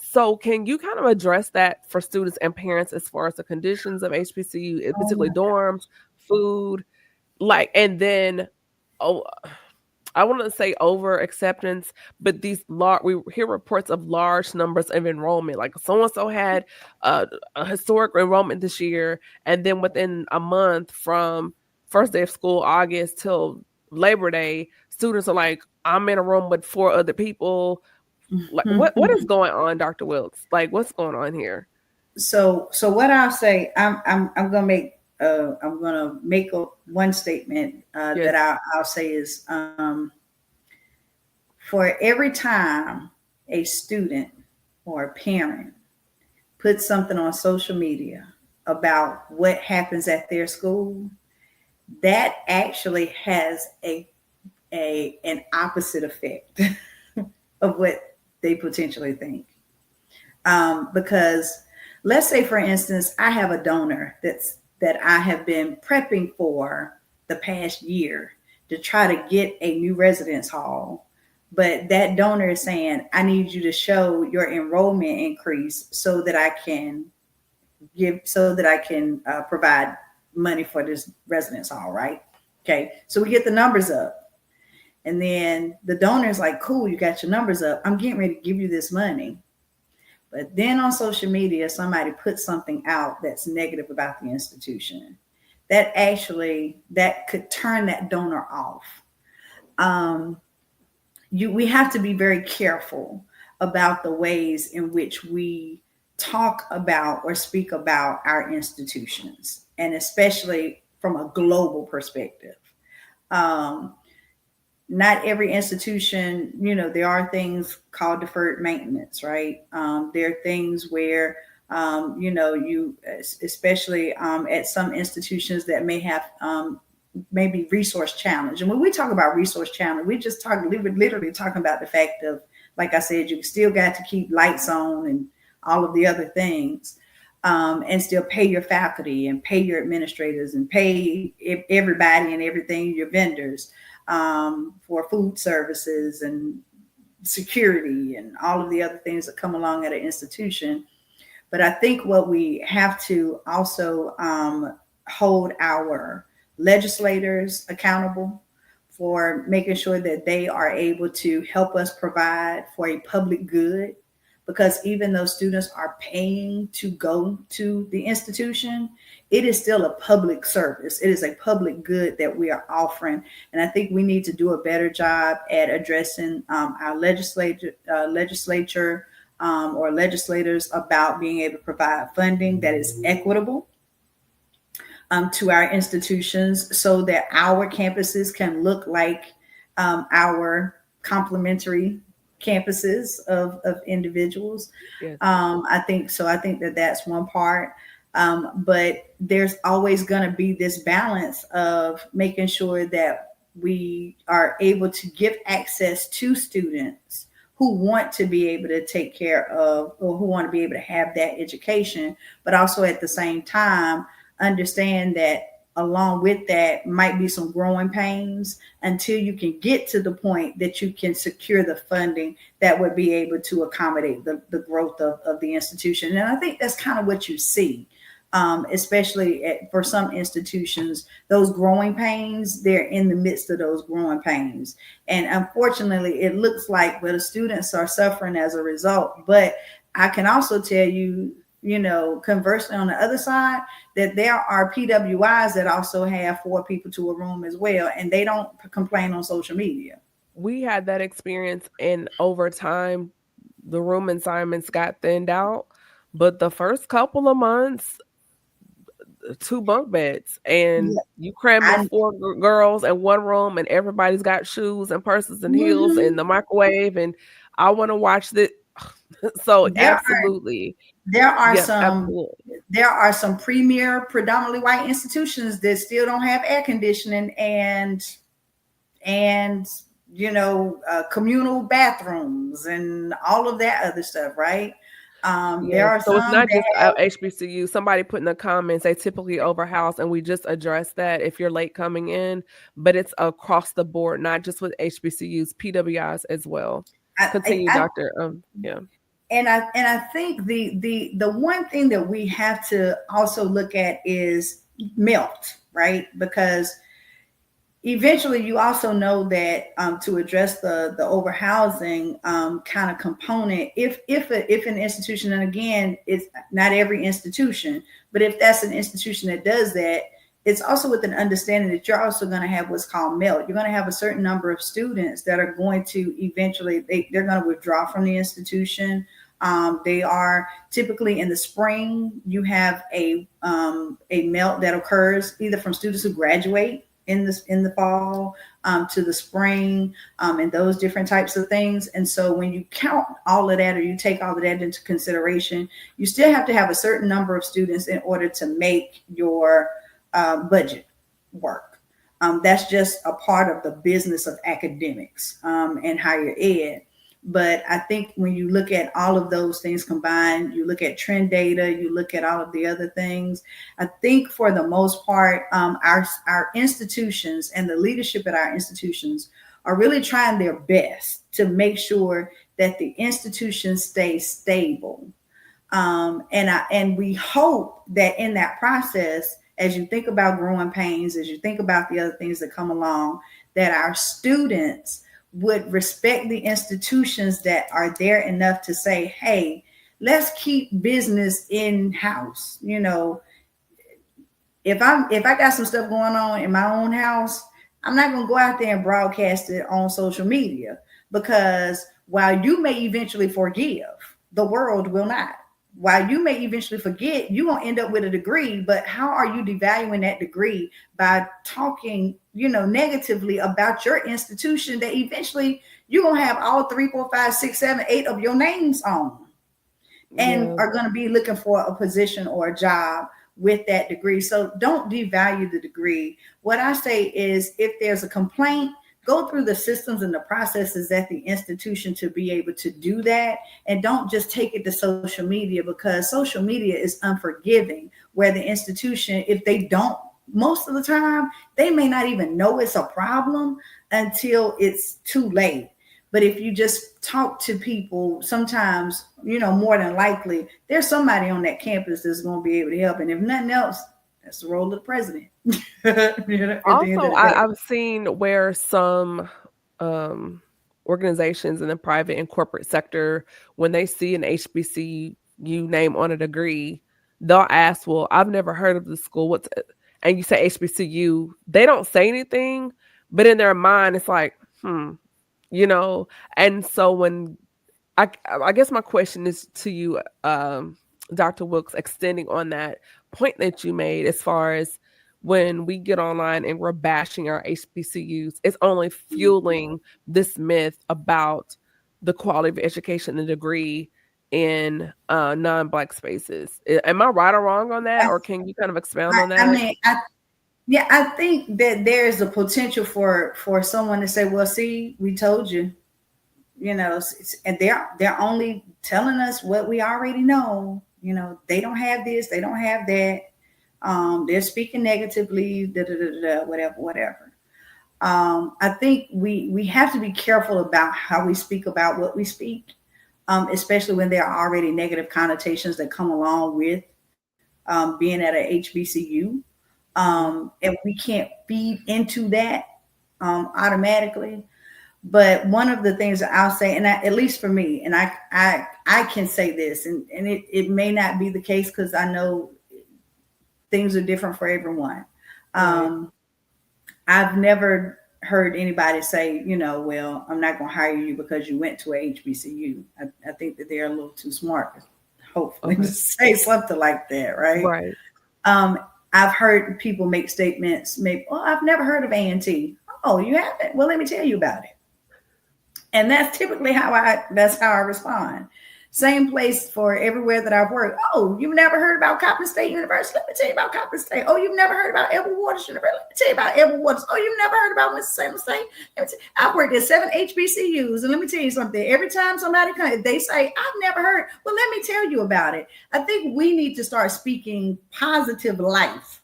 So can you kind of address that for students and parents as far as the conditions of HBCU, Oh my particularly dorms, food, and then, oh, I want to say over acceptance, but we hear reports of large numbers of enrollment. Like so and so had a historic enrollment this year, and then within a month from first day of school, August till Labor Day, students are like, "I'm in a room with 4 other people." Like, what is going on, Dr. Wilks? Like, what's going on here? So what I'll say, I'm gonna make one statement Yes. that I'll say is, for every time a student or a parent puts something on social media about what happens at their school, that actually has an opposite effect of what they potentially think. Because let's say, for instance, I have a donor that I have been prepping for the past year to try to get a new residence hall. But that donor is saying, I need you to show your enrollment increase so that I can provide money for this residence hall, right? Okay, so we get the numbers up. And then the donor is like, cool, you got your numbers up. I'm getting ready to give you this money. But then on social media, somebody puts something out that's negative about the institution. That could turn that donor off. Um, we have to be very careful about the ways in which we talk about or speak about our institutions, and especially from a global perspective. Um, Not every institution, there are things called deferred maintenance, right? There are things where, you, especially at some institutions that may have maybe resource challenge. And when we talk about resource challenge, we're literally talking about the fact of, like I said, you still got to keep lights on and all of the other things. And still pay your faculty and pay your administrators and pay everybody and everything, your vendors, for food services and security and all of the other things that come along at an institution. But I think what we have to also hold our legislators accountable for making sure that they are able to help us provide for a public good, because even though students are paying to go to the institution, it is still a public service. It is a public good that we are offering. And I think we need to do a better job at addressing our legislature or legislators about being able to provide funding that is equitable to our institutions, so that our campuses can look like our complementary campuses of individuals. Yes. I think so. I think that that's one part. But there's always going to be this balance of making sure that we are able to give access to students who want to be able to take care of, or who want to be able to have that education, but also at the same time understand that along with that might be some growing pains until you can get to the point that you can secure the funding that would be able to accommodate the growth of the institution. And I think that's kind of what you see, especially for some institutions, those growing pains, they're in the midst of those growing pains. And unfortunately, it looks like the students are suffering as a result. But I can also tell you, conversely on the other side, that there are PWIs that also have 4 people to a room as well, and they don't complain on social media. We had that experience, and over time, the room assignments got thinned out. but the first couple of months, 2 bunk beds, and Yeah, you cramming I 4 girls in one room, and everybody's got shoes and purses and heels and mhm. the microwave, and I wanna watch the so there are absolutely. there are Yep, some absolutely. there are some premier predominantly white institutions that still don't have air conditioning and communal bathrooms and all of that other stuff, right? There Yes, are so it's some not that just HBCU. Somebody put in the comments, they typically overhouse, and we just addressed that if you're late coming in, but it's across the board, not just with HBCUs, PWIs as well. Continue, I doctor. Yeah. and I think the one thing that we have to also look at is melt, right? Because eventually you also know that to address the overhousing kind of component, if an institution, and again, it's not every institution, but if that's an institution that does that, it's also with an understanding that you're also going to have what's called melt. You're going to have a certain number of students that are going to eventually they're going to withdraw from the institution. They are typically in the spring. You have a melt that occurs either from students who graduate in the fall to the spring, and those different types of things. And so when you count all of that, or you take all of that into consideration, you still have to have a certain number of students in order to make your budget work. That's just a part of the business of academics and higher ed. But I think when you look at all of those things combined, you look at trend data, you look at all of the other things, I think for the most part, our institutions and the leadership at our institutions are really trying their best to make sure that the institution stays stable. And we hope that in that process, as you think about growing pains, as you think about the other things that come along, that our students would respect the institutions that are there enough to say, hey, let's keep business in house. If I got some stuff going on in my own house, I'm not gonna go out there and broadcast it on social media, because while you may eventually forgive, the world will not. While you may eventually forget, you're gonna end up with a degree, but how are you devaluing that degree by talking, negatively about your institution that eventually you're gonna have all 3, 4, 5, 6, 7, 8 of your names on, and Yeah. are going to be looking for a position or a job with that degree. So don't devalue the degree. What I say is, if there's a complaint, go through the systems and the processes at the institution to be able to do that. And don't just take it to social media, because social media is unforgiving, where the institution, if they don't, most of the time, they may not even know it's a problem until it's too late. But if you just talk to people, sometimes, more than likely, there's somebody on that campus that's going to be able to help. And if nothing else, that's the role of the president. At the end Also, of the day. I've seen where some um, organizations in the private and corporate sector, when they see an HBCU name on a degree, they'll ask, "Well, I've never heard of the school. What's it?" And you say HBCU, they don't say anything, but in their mind, it's like, you know. And so when I guess my question is to you, Dr. Wilks, extending on that point that you made, as far as when we get online and we're bashing our HBCUs, it's only fueling this myth about the quality of education and degree in non-Black spaces. Am I right or wrong on that, I, or can you kind of expound I, on I that? mean, yeah, I think that there's a potential for someone to say, well, see, we told you, and they're only telling us what we already know. They don't have this, they don't have that. They're speaking negatively, whatever. I think we have to be careful about how we speak about what we speak, especially when there are already negative connotations that come along with being at a HBCU. Mhm. And we can't feed into that automatically. But one of the things that I'll say, and at least for me, and I can say this, and it may not be the case, because I know things are different for everyone. Right. Um, I've never heard anybody say, well, I'm not going to hire you because you went to a HBCU. I think that they're a little too smart to hopefully, to say something like that, right? Right. I've heard people make statements, maybe, oh, I've never heard of A&T. Oh, you haven't? Well, let me tell you about it. And that's typically that's how I respond. Same place for everywhere that I've worked. Oh, you've never heard about Coppin State University? Let me tell you about Coppin State. Oh, you've never heard about Edward Waters University? Let me tell you about Edward Waters. Oh, you've never heard about Mississippi State? I've worked at 7 HBCUs, and let me tell you something. Every time somebody comes, they say, I've never heard. Well, let me tell you about it. I think we need to start speaking positive life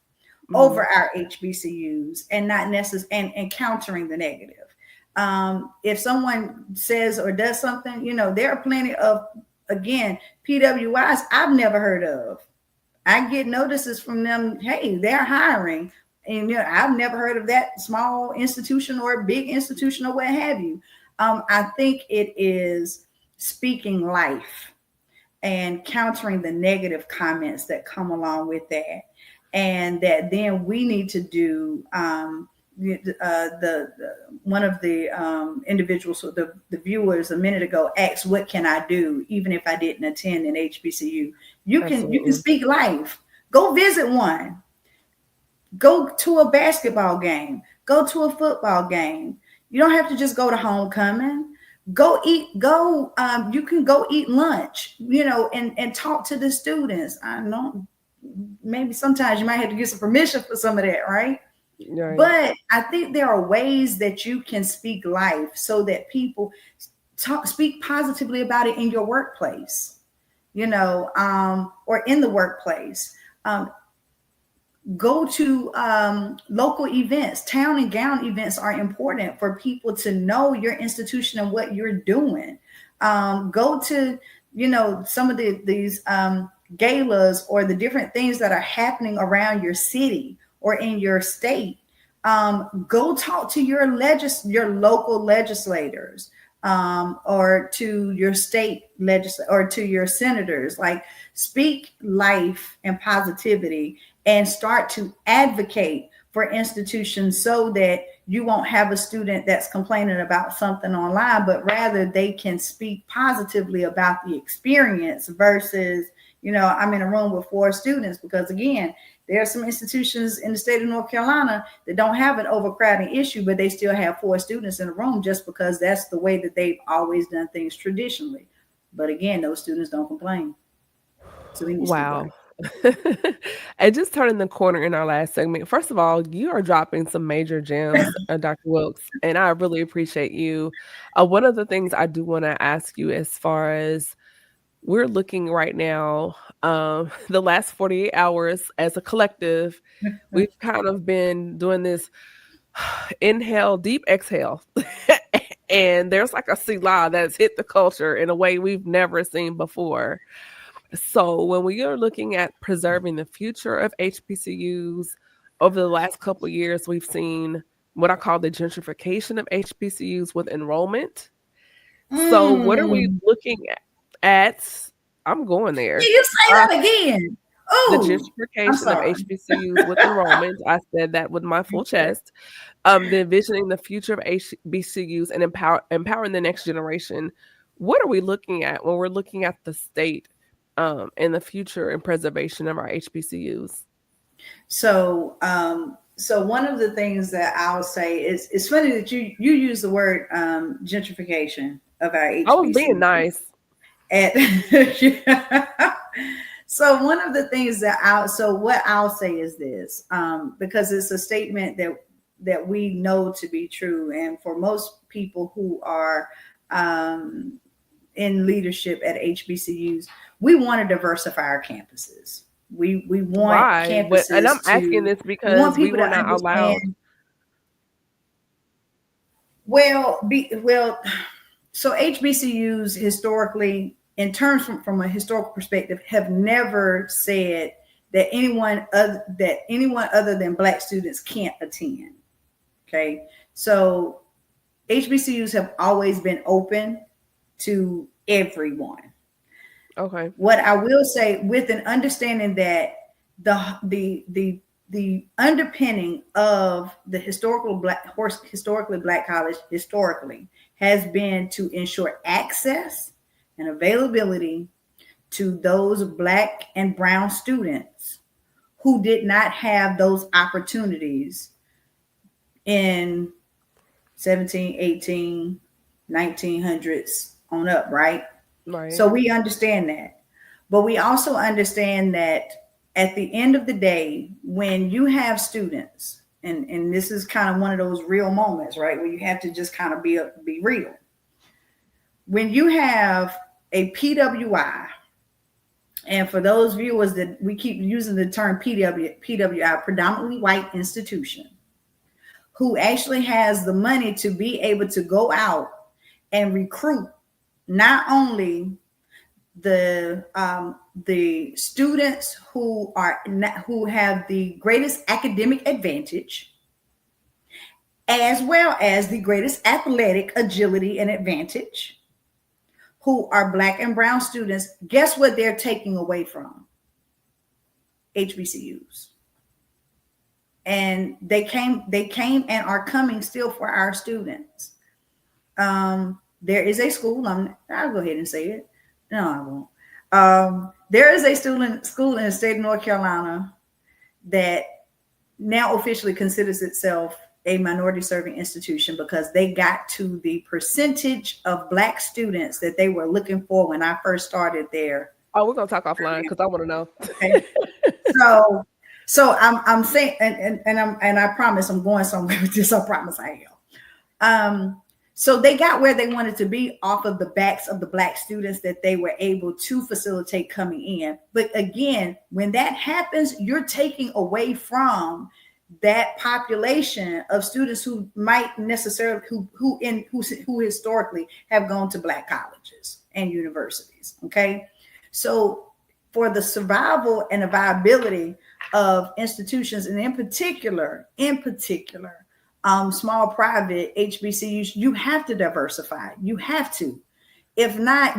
over our HBCUs and not necessarily and countering the negative. If someone says or does something, there are plenty of, again, PWIs I've never heard of. I get notices from them, hey, they're hiring. And I've never heard of that small institution or big institution or what have you. I think it is speaking life and countering the negative comments that come along with that. And that then we need to do one of the individuals, so the viewers a minute ago asked, what can I do even if I didn't attend an HBCU? You can speak life. Go visit one. Go to a basketball game. Go to a football game. You don't have to just go to homecoming. Go eat. You can go eat lunch. And talk to the students. I know maybe sometimes you might have to get some permission for some of that, right? Right. But I think there are ways that you can speak life so that people speak positively about it in your workplace, or in the workplace. Go to local events. Town and gown events are important for people to know your institution and what you're doing. Go to, some of these galas or the different things that are happening around your city or in your state. Go talk to your local legislators, or to your state or to your senators. Like, speak life and positivity and start to advocate for institutions so that you won't have a student that's complaining about something online, but rather they can speak positively about the experience versus, I'm in a room with 4 students, because again, there are some institutions in the state of North Carolina that don't have an overcrowding issue, but they still have 4 students in a room just because that's the way that they've always done things traditionally. But again, those students don't complain. So wow. And just turning the corner in our last segment, first of all, you are dropping some major gems, Dr. Wilks, and I really appreciate you. One of the things I do want to ask you, as far as we're looking right now, the last 48 hours as a collective, we've kind of been doing this inhale, deep exhale. And there's like a selah that's hit the culture in a way we've never seen before. So when we are looking at preserving the future of HBCUs, over the last couple of years, we've seen what I call the gentrification of HBCUs with enrollment. So what are we looking at? I'm going there. You say that again. The gentrification of HBCUs with enrollment. I said that with my full chest. The envisioning the future of HBCUs and empowering the next generation. What are we looking at when we're looking at the state and the future and preservation of our HBCUs? So one of the things that I'll say is, it's funny that you use the word gentrification of our HBCUs. I was being nice. So one of the things what I'll say is this, because it's a statement that we know to be true, and for most people who are in leadership at HBCUs, we want to diversify our campuses. We want campuses, and I'm asking this because we were not allowed. So HBCUs historically, in terms from a historical perspective, have never said that anyone other than Black students can't attend. Okay, so HBCUs have always been open to everyone. Okay. What I will say, with an understanding that the underpinning of the historically Black college historically has been to ensure access and availability to those Black and brown students who did not have those opportunities in 17, 18, 1900s on up, right? Right. So we understand that. But we also understand that at the end of the day, when you have students, and this is kind of one of those real moments, right? Where you have to just kind of be real. When you have a PWI, and for those viewers that we keep using the term PWI, predominantly white institution, who actually has the money to be able to go out and recruit not only the students who have the greatest academic advantage, as well as the greatest athletic agility and advantage, who are Black and brown students. Guess what they're taking away from? HBCUs. And they came and are coming still for our students. There is a school, I'll go ahead and say it. No, I won't. There is a school in the state of North Carolina that now officially considers itself a minority serving institution because they got to the percentage of Black students that they were looking for when I first started there. Oh, we're gonna talk offline because I want to know. Okay. So I'm saying, and I promise I'm going somewhere with this. I promise I am. So they got where they wanted to be off of the backs of the Black students that they were able to facilitate coming in. But again, when that happens, you're taking away from that population of students who might necessarily who historically have gone to Black colleges and universities. Okay, so for the survival and the viability of institutions, and in particular, small private HBCUs, you have to diversify. You have to. If not,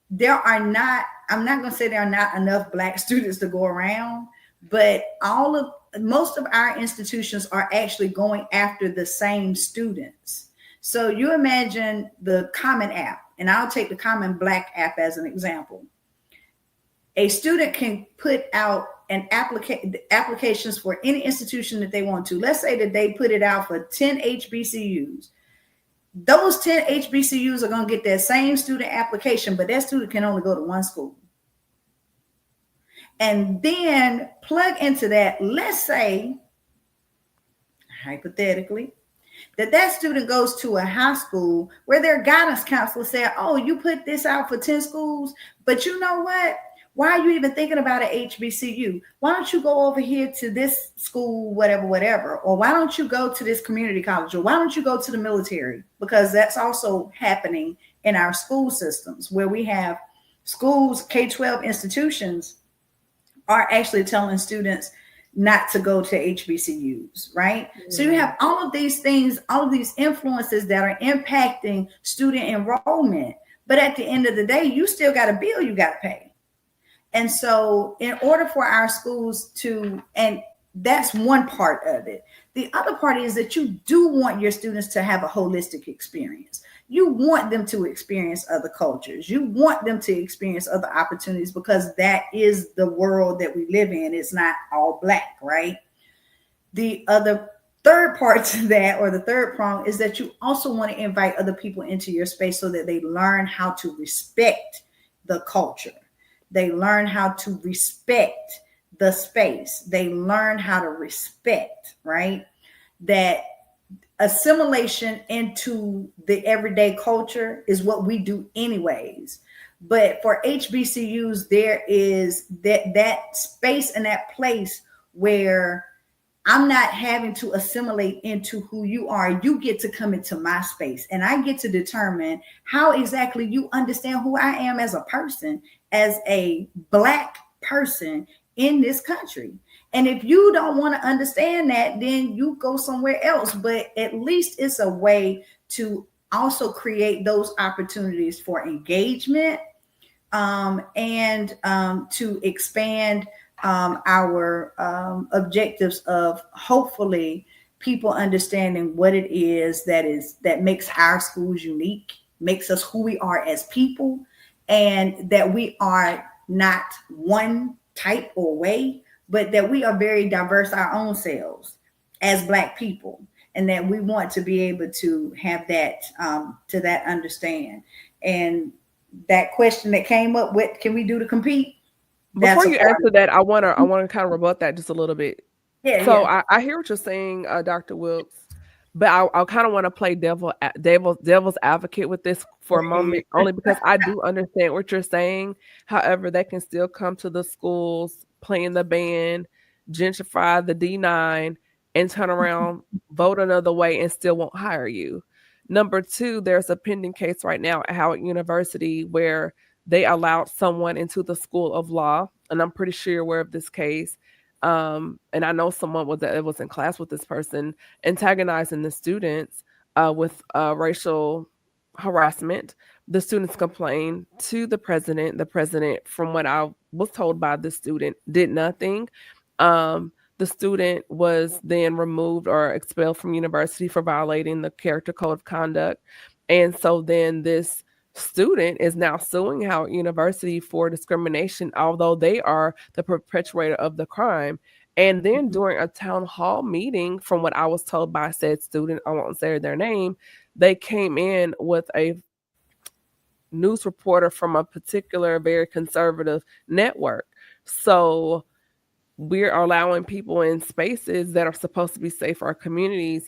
there are not. I'm not going to say there are not enough Black students to go around, but most of our institutions are actually going after the same students. So you imagine the Common App, and I'll take the Common Black App as an example. A student can put out applications for any institution that they want to. Let's say that they put it out for 10 HBCUs. Those 10 HBCUs are going to get that same student application, but that student can only go to one school. And then plug into that, let's say, hypothetically, that student goes to a high school where their guidance counselor said, oh, you put this out for 10 schools, but you know what? Why are you even thinking about an HBCU? Why don't you go over here to this school, whatever, or why don't you go to this community college, or why don't you go to the military? Because that's also happening in our school systems where we have schools, K-12 institutions are actually telling students not to go to HBCUs, right? Mm-hmm. So you have all of these things, all of these influences that are impacting student enrollment. But at the end of the day, you still got a bill you got to pay. And so in order for our schools to, and that's one part of it. The other part is that you do want your students to have a holistic experience. You want them to experience other cultures. You want them to experience other opportunities because that is the world that we live in. It's not all Black, right? The other third part to that, or the third prong, is that you also want to invite other people into your space so that they learn how to respect the culture. They learn how to respect the space. They learn how to respect, right? That assimilation into the everyday culture is what we do anyways. But for HBCUs, there is that space and that place where I'm not having to assimilate into who you are. You get to come into my space and I get to determine how exactly you understand who I am as a person, as a Black person in this country. And if you don't want to understand that, then you go somewhere else. But at least it's a way to also create those opportunities for engagement and to expand our objectives of hopefully people understanding what it is that makes our schools unique, makes us who we are as people, and that we are not one type or way, but that we are very diverse our own selves as Black people, and that we want to be able to have that to that understand. And that question that came up, what can we do to compete? Before That's a you part of answer that, I wanna kind of rebut that just a little bit. it. So Yeah, I hear what you're saying, Dr. Wilkes, but I kind of want to play devil's advocate with this for a moment, yeah. only because I do understand what you're saying. However, that can still come to the schools, playing the band, gentrify the D9, and turn around, vote another way, and still won't hire you. Number two, there's a pending case right now at Howard University where they allowed someone into the School of Law, and I'm pretty sure you're aware of this case. And I know someone that was in class with this person antagonizing the students with racial harassment. The students complained to the president. The president, from what I was told by the student, did nothing. The student was then removed or expelled from university for violating the character code of conduct. And so then this student is now suing Howard University for discrimination, although they are the perpetrator of the crime. And then during a town hall meeting, from what I was told by said student, I won't say their name, they came in with a news reporter from a particular very conservative network. So we're allowing people in spaces that are supposed to be safe for our communities,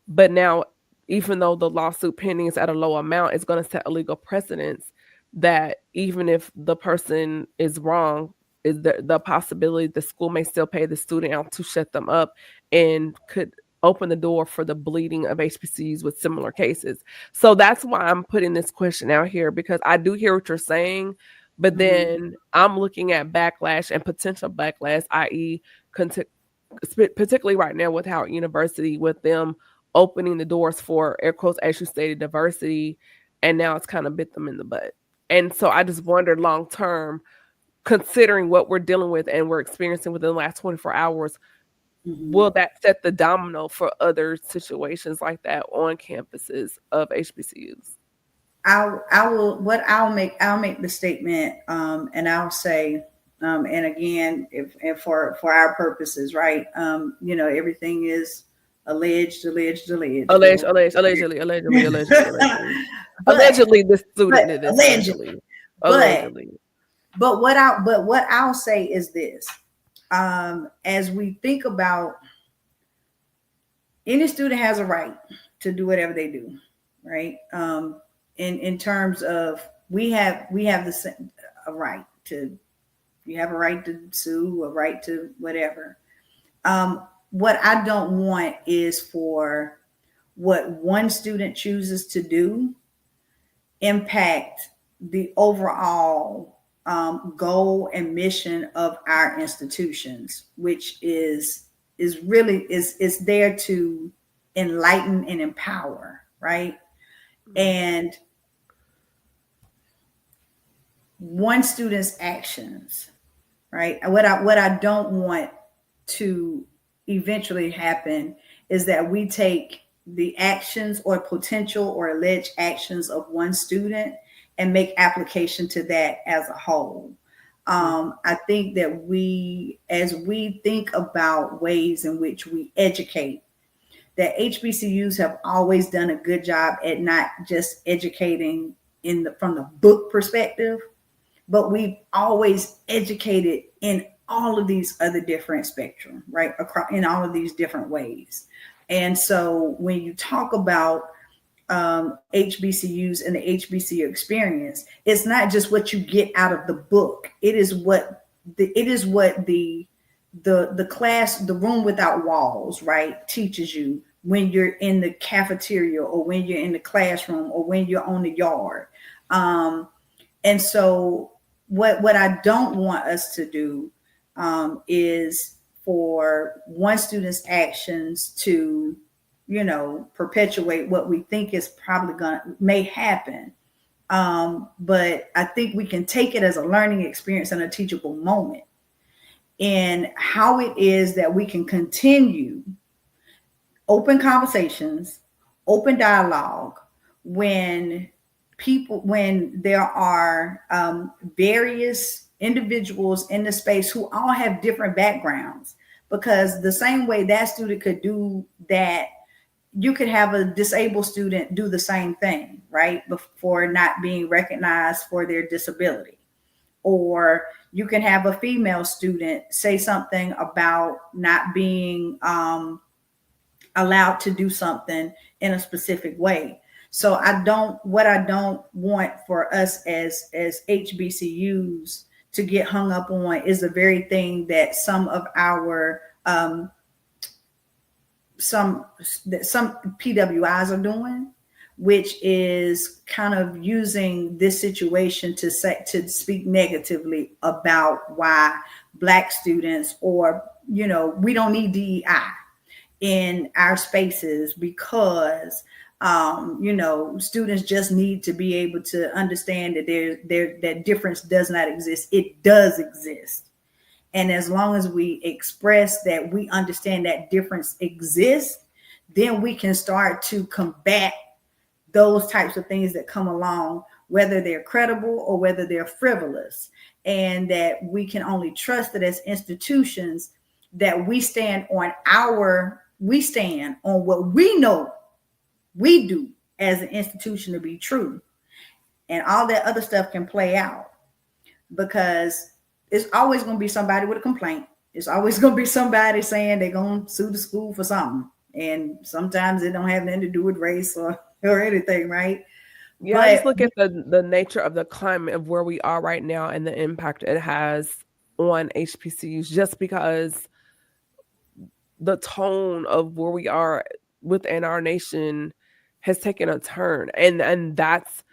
but now, even though the lawsuit pending is at a low amount, it's going to set a legal precedence that even if the person is wrong, is the possibility the school may still pay the student out to shut them up, and could open the door for the bleeding of HBCUs with similar cases. So that's why I'm putting this question out here, because I do hear what you're saying, but then I'm looking at backlash and potential backlash, i.e., particularly right now with Howard University, with them opening the doors for, air quotes, as you stated, diversity, and now it's kind of bit them in the butt. And so I just wondered, long term, considering what we're dealing with and we're experiencing within the last 24 hours, will that set the domino for other situations like that on campuses of HBCUs? I'll make the statement, and I'll say, and again, if for our purposes, right? Everything is alleged. But Allegedly, the student did this. allegedly. But what I'll say is this: as we think about, any student has a right to do whatever they do, right? In terms of, we have a right to, you have a right to sue, a right to whatever. What I don't want is for what one student chooses to do impact the overall goal and mission of our institutions, which is really there to enlighten and empower, right? And one student's actions, right? What I don't want to eventually happen is that we take the actions or potential or alleged actions of one student and make application to that as a whole. I think that as we think about ways in which we educate, that HBCUs have always done a good job at not just educating from the book perspective, but we've always educated in all of these other different spectrum, right? Across in all of these different ways. And so when you talk about HBCUs and the HBCU experience, it's not just what you get out of the book. It is what the class, the room without walls, right, teaches you when you're in the cafeteria, or when you're in the classroom, or when you're on the yard. And so what I don't want us to do is for one student's actions to, perpetuate what we think is probably may happen. But I think we can take it as a learning experience and a teachable moment, and how it is that we can continue open conversations, open dialogue, when when there are various individuals in the space who all have different backgrounds, because the same way that student could do that, you could have a disabled student do the same thing, right? Before not being recognized for their disability. Or you can have a female student say something about not being allowed to do something in a specific way. So what I don't want for us as HBCUs to get hung up on is the very thing that some of our some PWIs are doing, which is kind of using this situation to speak negatively about why Black students, or we don't need DEI in our spaces, because students just need to be able to understand that that difference does not exist. It does exist. And as long as we express that we understand that difference exists, then we can start to combat those types of things that come along, whether they're credible or whether they're frivolous. And that we can only trust that as institutions that we stand on what we know we do as an institution to be true. And all that other stuff can play out, because it's always going to be somebody with a complaint. It's always going to be somebody saying they're going to sue the school for something. And sometimes it don't have nothing to do with race or anything, right? Yeah, I just look at the nature of the climate of where we are right now and the impact it has on HBCUs, just because the tone of where we are within our nation has taken a turn. And that's,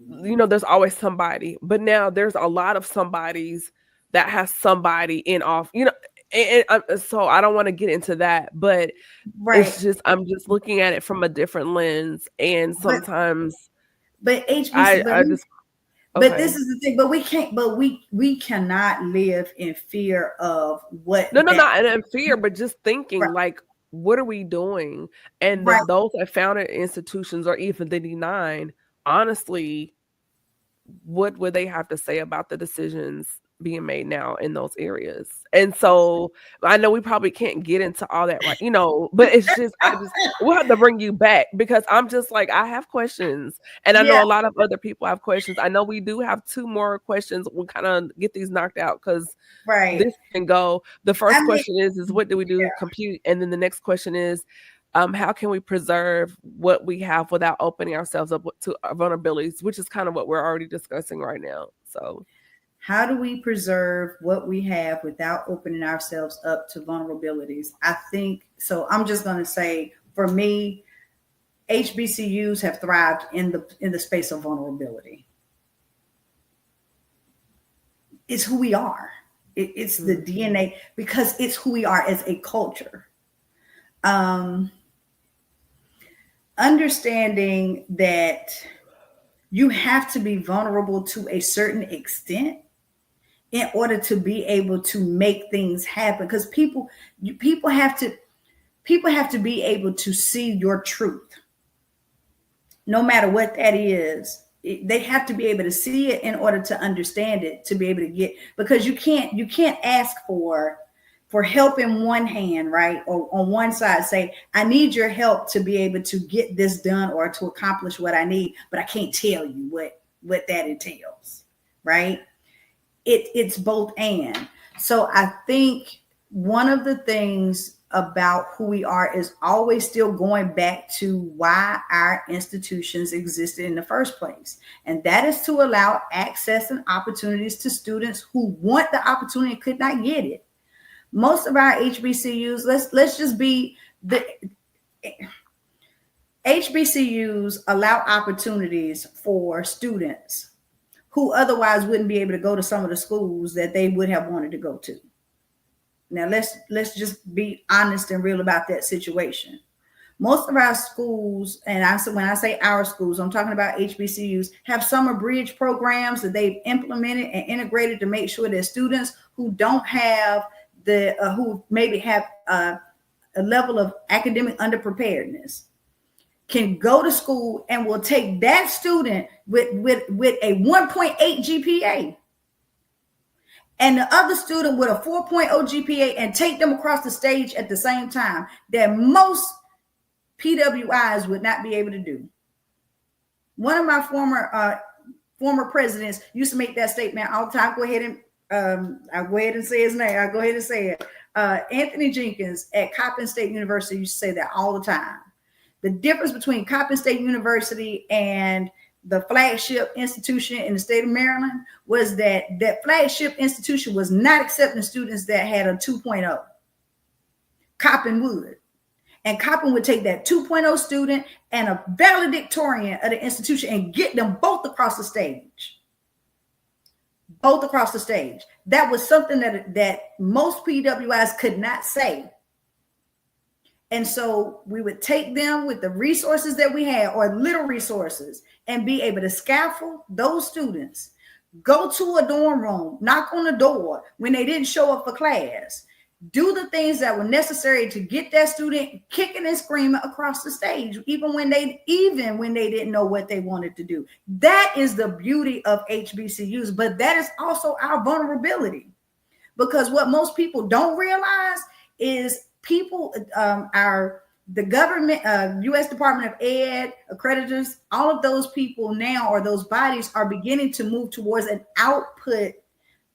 there's always somebody, but now there's a lot of somebodies that has somebody in off, and so I don't want to get into that, but it's just, I'm just looking at it from a different lens. And sometimes but this is the thing, but we can't, we cannot live in fear of what. Not in fear, but just thinking like, what are we doing? And those that founded institutions, or even the D9, honestly, what would they have to say about the decisions being made now in those areas? And so I know we probably can't get into all that, right? But it's just, we'll have to bring you back, because I'm just like, I have questions, and I know a lot of other people have questions. I know we do have 2 more questions. We'll kind of get these knocked out, because this can go. The first question is what do we do to compute? And then the next question is, how can we preserve what we have without opening ourselves up to vulnerabilities, which is kind of what we're already discussing right now. So how do we preserve what we have without opening ourselves up to vulnerabilities? I think, so I'm just going to say, for me, HBCUs have thrived in the space of vulnerability. It's who we are. It's the DNA, because it's who we are as a culture. Understanding that you have to be vulnerable to a certain extent in order to be able to make things happen, because people have to be able to see your truth, no matter what that is. They have to be able to see it in order to understand it, to be able to get, because you can't ask for help in one hand, right? Or on one side say, I need your help to be able to get this done or to accomplish what I need, but I can't tell you what that entails, right? It's both and. So I think one of the things about who we are is always still going back to why our institutions existed in the first place. And that is to allow access and opportunities to students who want the opportunity and could not get it. Most of our HBCUs, let's just be the HBCUs allow opportunities for students who otherwise wouldn't be able to go to some of the schools that they would have wanted to go to. Now let's just be honest and real about that situation. Most of our schools, and when I say our schools, I'm talking about HBCUs, have summer bridge programs that they've implemented and integrated to make sure that students who don't have who maybe have a level of academic underpreparedness can go to school and will take that student with a 1.8 GPA and the other student with a 4.0 GPA and take them across the stage at the same time, that most PWIs would not be able to do. One of my former presidents used to make that statement all the time. Go ahead and I'll go ahead and say his name. I'll go ahead and say it. Anthony Jenkins at Coppin State University used to say that all the time. The difference between Coppin State University and the flagship institution in the state of Maryland was that flagship institution was not accepting students that had a 2.0. Coppin would. And Coppin would take that 2.0 student and a valedictorian of the institution and get them both across the stage. Both across the stage. That was something that most PWIs could not say. And so we would take them with the resources that we had, or little resources, and be able to scaffold those students, go to a dorm room, knock on the door when they didn't show up for class, do the things that were necessary to get that student kicking and screaming across the stage, even when they didn't know what they wanted to do. That is the beauty of HBCUs, but that is also our vulnerability, because what most people don't realize is the government, U.S. Department of Ed, accreditors, all of those people now, or those bodies, are beginning to move towards an output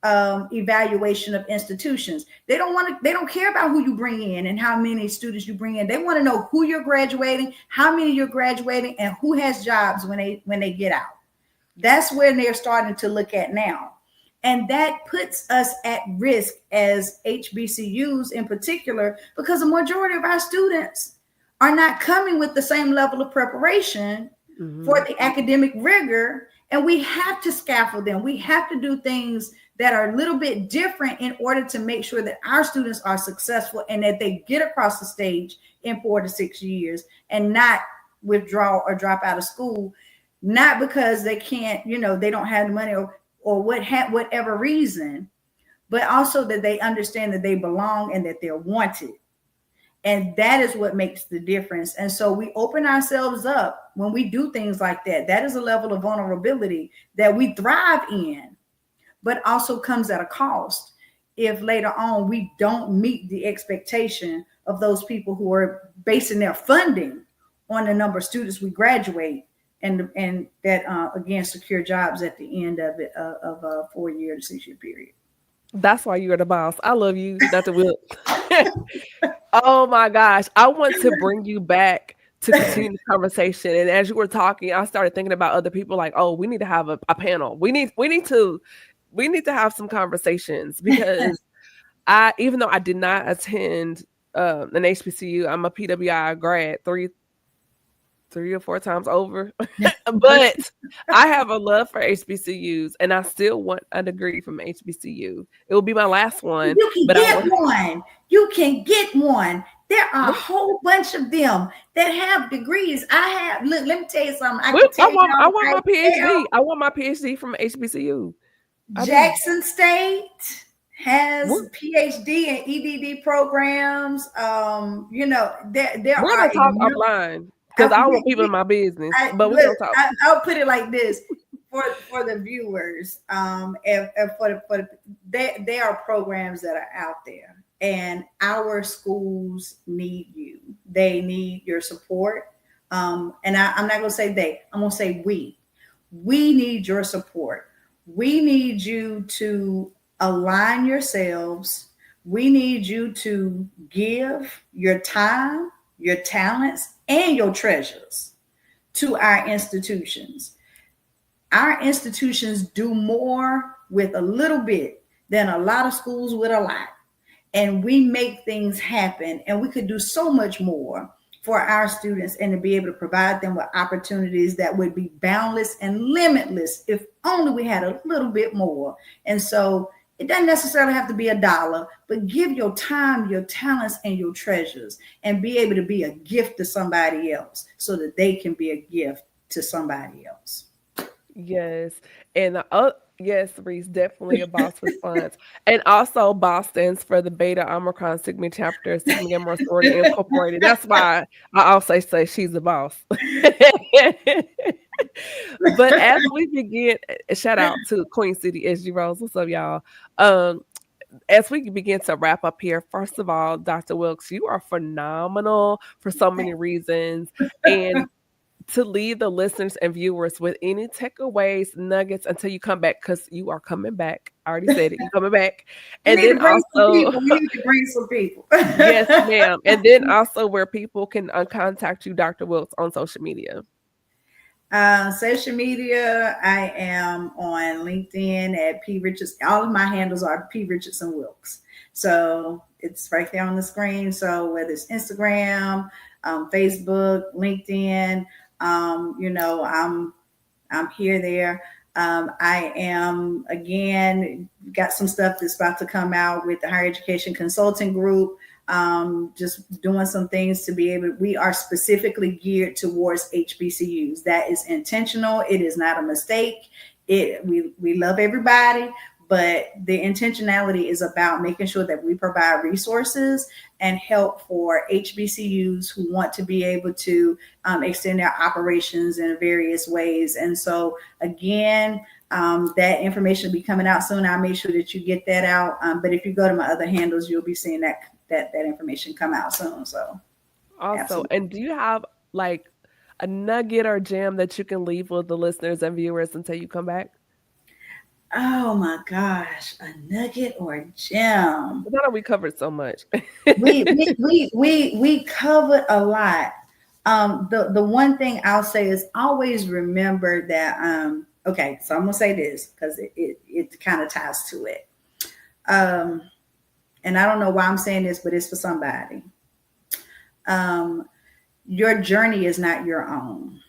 evaluation of institutions. They don't care about who you bring in and how many students you bring in. They want to know who you're graduating, how many you're graduating, and who has jobs when they get out. That's where they're starting to look at now. And that puts us at risk as HBCUs in particular, because the majority of our students are not coming with the same level of preparation for the academic rigor. And we have to scaffold them. We have to do things that are a little bit different in order to make sure that our students are successful and that they get across the stage in 4 to 6 years and not withdraw or drop out of school, not because they can't, they don't have the money or whatever reason, but also that they understand that they belong and that they're wanted. And that is what makes the difference. And so we open ourselves up when we do things like that. That is a level of vulnerability that we thrive in, but also comes at a cost if later on we don't meet the expectation of those people who are basing their funding on the number of students we graduate and that again secure jobs at the end of a 4-year to 6-year period. That's why you're the boss. I love you, Dr. Wilks. Oh my gosh. I want to bring you back to continue the conversation. And as you were talking, I started thinking about other people, like, oh, we need to have a panel. We need to have some conversations, because even though I did not attend an HBCU, I'm a PWI grad 3 or 4 times over, but I have a love for HBCUs, and I still want a degree from HBCU. It will be my last one. You can get one. You can get one. There are a whole bunch of them that have degrees. Let me tell you something. I want my PhD. I want my PhD from HBCU. Jackson State has PhD and EDD programs. There We're are gonna talk offline, because I don't want people in my business. But we're gonna talk. I'll put it like this for the viewers. There are programs that are out there, and our schools need you. They need your support. And I'm not gonna say they. I'm gonna say we. We need your support. We need you to align yourselves. We need you to give your time, your talents, and your treasures to our institutions. Our institutions do more with a little bit than a lot of schools with a lot. And we make things happen, and we could do so much more for our students, and to be able to provide them with opportunities that would be boundless and limitless if only we had a little bit more. And so it doesn't necessarily have to be $1, but give your time, your talents, and your treasures, and be able to be a gift to somebody else so that they can be a gift to somebody else. Yes. And Yes, Reese, definitely a boss response. And also boss stands for the Beta Omicron Sigma chapter, Sigma Gamma Sorority Incorporated. That's why I also say she's a boss. But as we begin, shout out to Queen City SG Rose. What's up, y'all? Um, as we begin to wrap up here, first of all, Dr. Wilkes, you are phenomenal for so many reasons. And to leave the listeners and viewers with any takeaways, nuggets until you come back, because you are coming back. I already said it, you're coming back. We And need to then bring some also, people. We need to bring some people. yes, ma'am. And then also where people can contact you, Dr. Wilkes, on social media. Social media, I am on LinkedIn at P. Richards. All of my handles are P. Richardson Wilks. So it's right there on the screen. So whether it's Instagram, Facebook, LinkedIn, I'm here there. I am, again, got some stuff that's about to come out with the Higher Education Consulting Group. Just doing some things to be able, we are specifically geared towards HBCUs. That is intentional. It is not a mistake. We love everybody, but the intentionality is about making sure that we provide resources and help for HBCUs who want to be able to extend their operations in various ways. And so again, that information will be coming out soon. I'll make sure that you get that out. But if you go to my other handles, you'll be seeing that information come out soon. So Also, absolutely. and do you have like a nugget or gem that you can leave with the listeners and viewers until you come back? Oh my gosh, a nugget or a gem. I know we covered so much. We covered a lot. The one thing I'll say is always remember that. Okay, so I'm gonna say this because it kind of ties to it. And I don't know why I'm saying this, but it's for somebody. Your journey is not your own.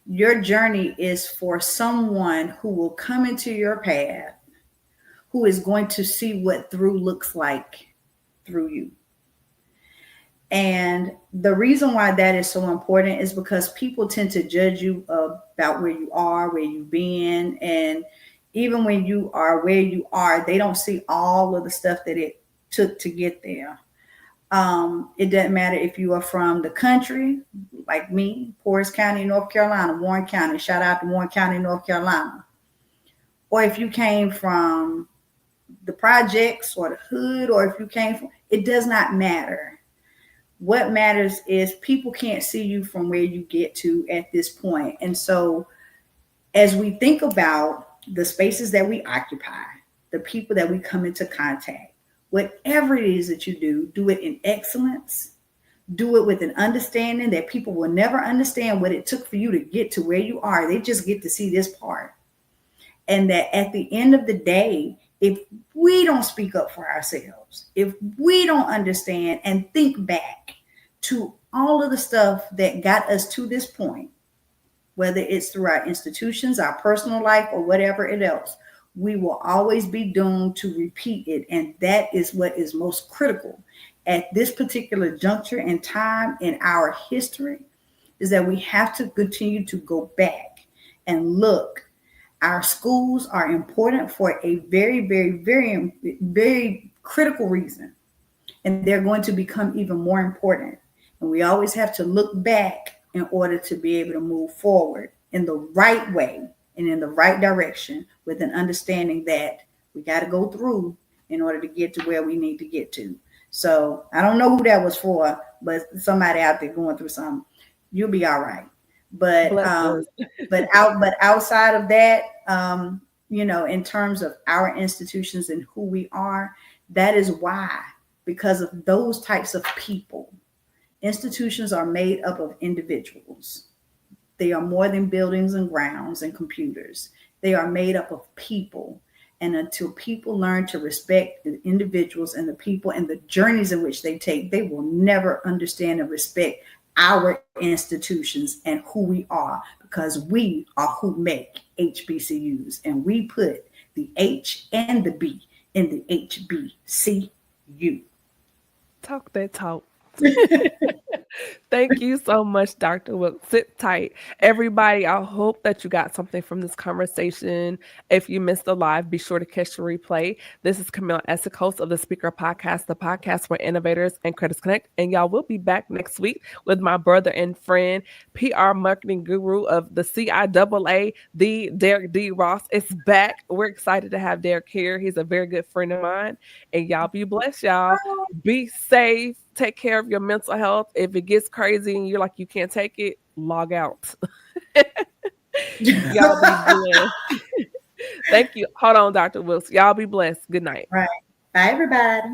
Your journey is for someone who will come into your path, who is going to see what through looks like through you. And the reason why that is so important is because people tend to judge you about where you are, where you've been. And even when you are where you are, they don't see all of the stuff that it took to get there. It doesn't matter if you are from the country, like me, Forest County, North Carolina, Warren County, shout out to Warren County, North Carolina. Or if you came from the projects or the hood, or if you came from, it does not matter. What matters is people can't see you from where you get to at this point. And so as we think about the spaces that we occupy, the people that we come into contact, whatever it is that you do it in excellence. Do it with an understanding that people will never understand what it took for you to get to where you are. They just get to see this part. And that at the end of the day, if we don't speak up for ourselves, if we don't understand and think back to all of the stuff that got us to this point, whether it's through our institutions, our personal life, or whatever it else, we will always be doomed to repeat it. And that is what is most critical at this particular juncture and time in our history, is that we have to continue to go back and look. Our schools are important for a very, very, very, very critical reason. And they're going to become even more important. And we always have to look back in order to be able to move forward in the right way and in the right direction, with an understanding that we got to go through in order to get to where we need to get to. So I don't know who that was for, but somebody out there going through something, you'll be all right. But outside of that, in terms of our institutions and who we are, that is why, because of those types of people, institutions are made up of individuals. They are more than buildings and grounds and computers. They are made up of people. And until people learn to respect the individuals and the people and the journeys in which they take, they will never understand and respect our institutions and who we are, because we are who make HBCUs. And we put the H and the B in the HBCU. Talk that talk. Thank you so much, Dr. Wilkes. Sit tight. Everybody, I hope that you got something from this conversation. If you missed the live, be sure to catch the replay. This is Camille Essick, host of the Speaker Podcast, the podcast where innovators and critics connect. And y'all will be back next week with my brother and friend, PR marketing guru of the CIAA, the Derek D. Ross. It's back. We're excited to have Derek here. He's a very good friend of mine. And y'all be blessed, y'all. Be safe. Take care of your mental health. If it gets crazy and you're like you can't take it, log out. Y'all be blessed. Thank you. Hold on, Dr. Wilkes. Y'all be blessed. Good night. Right. Bye, everybody.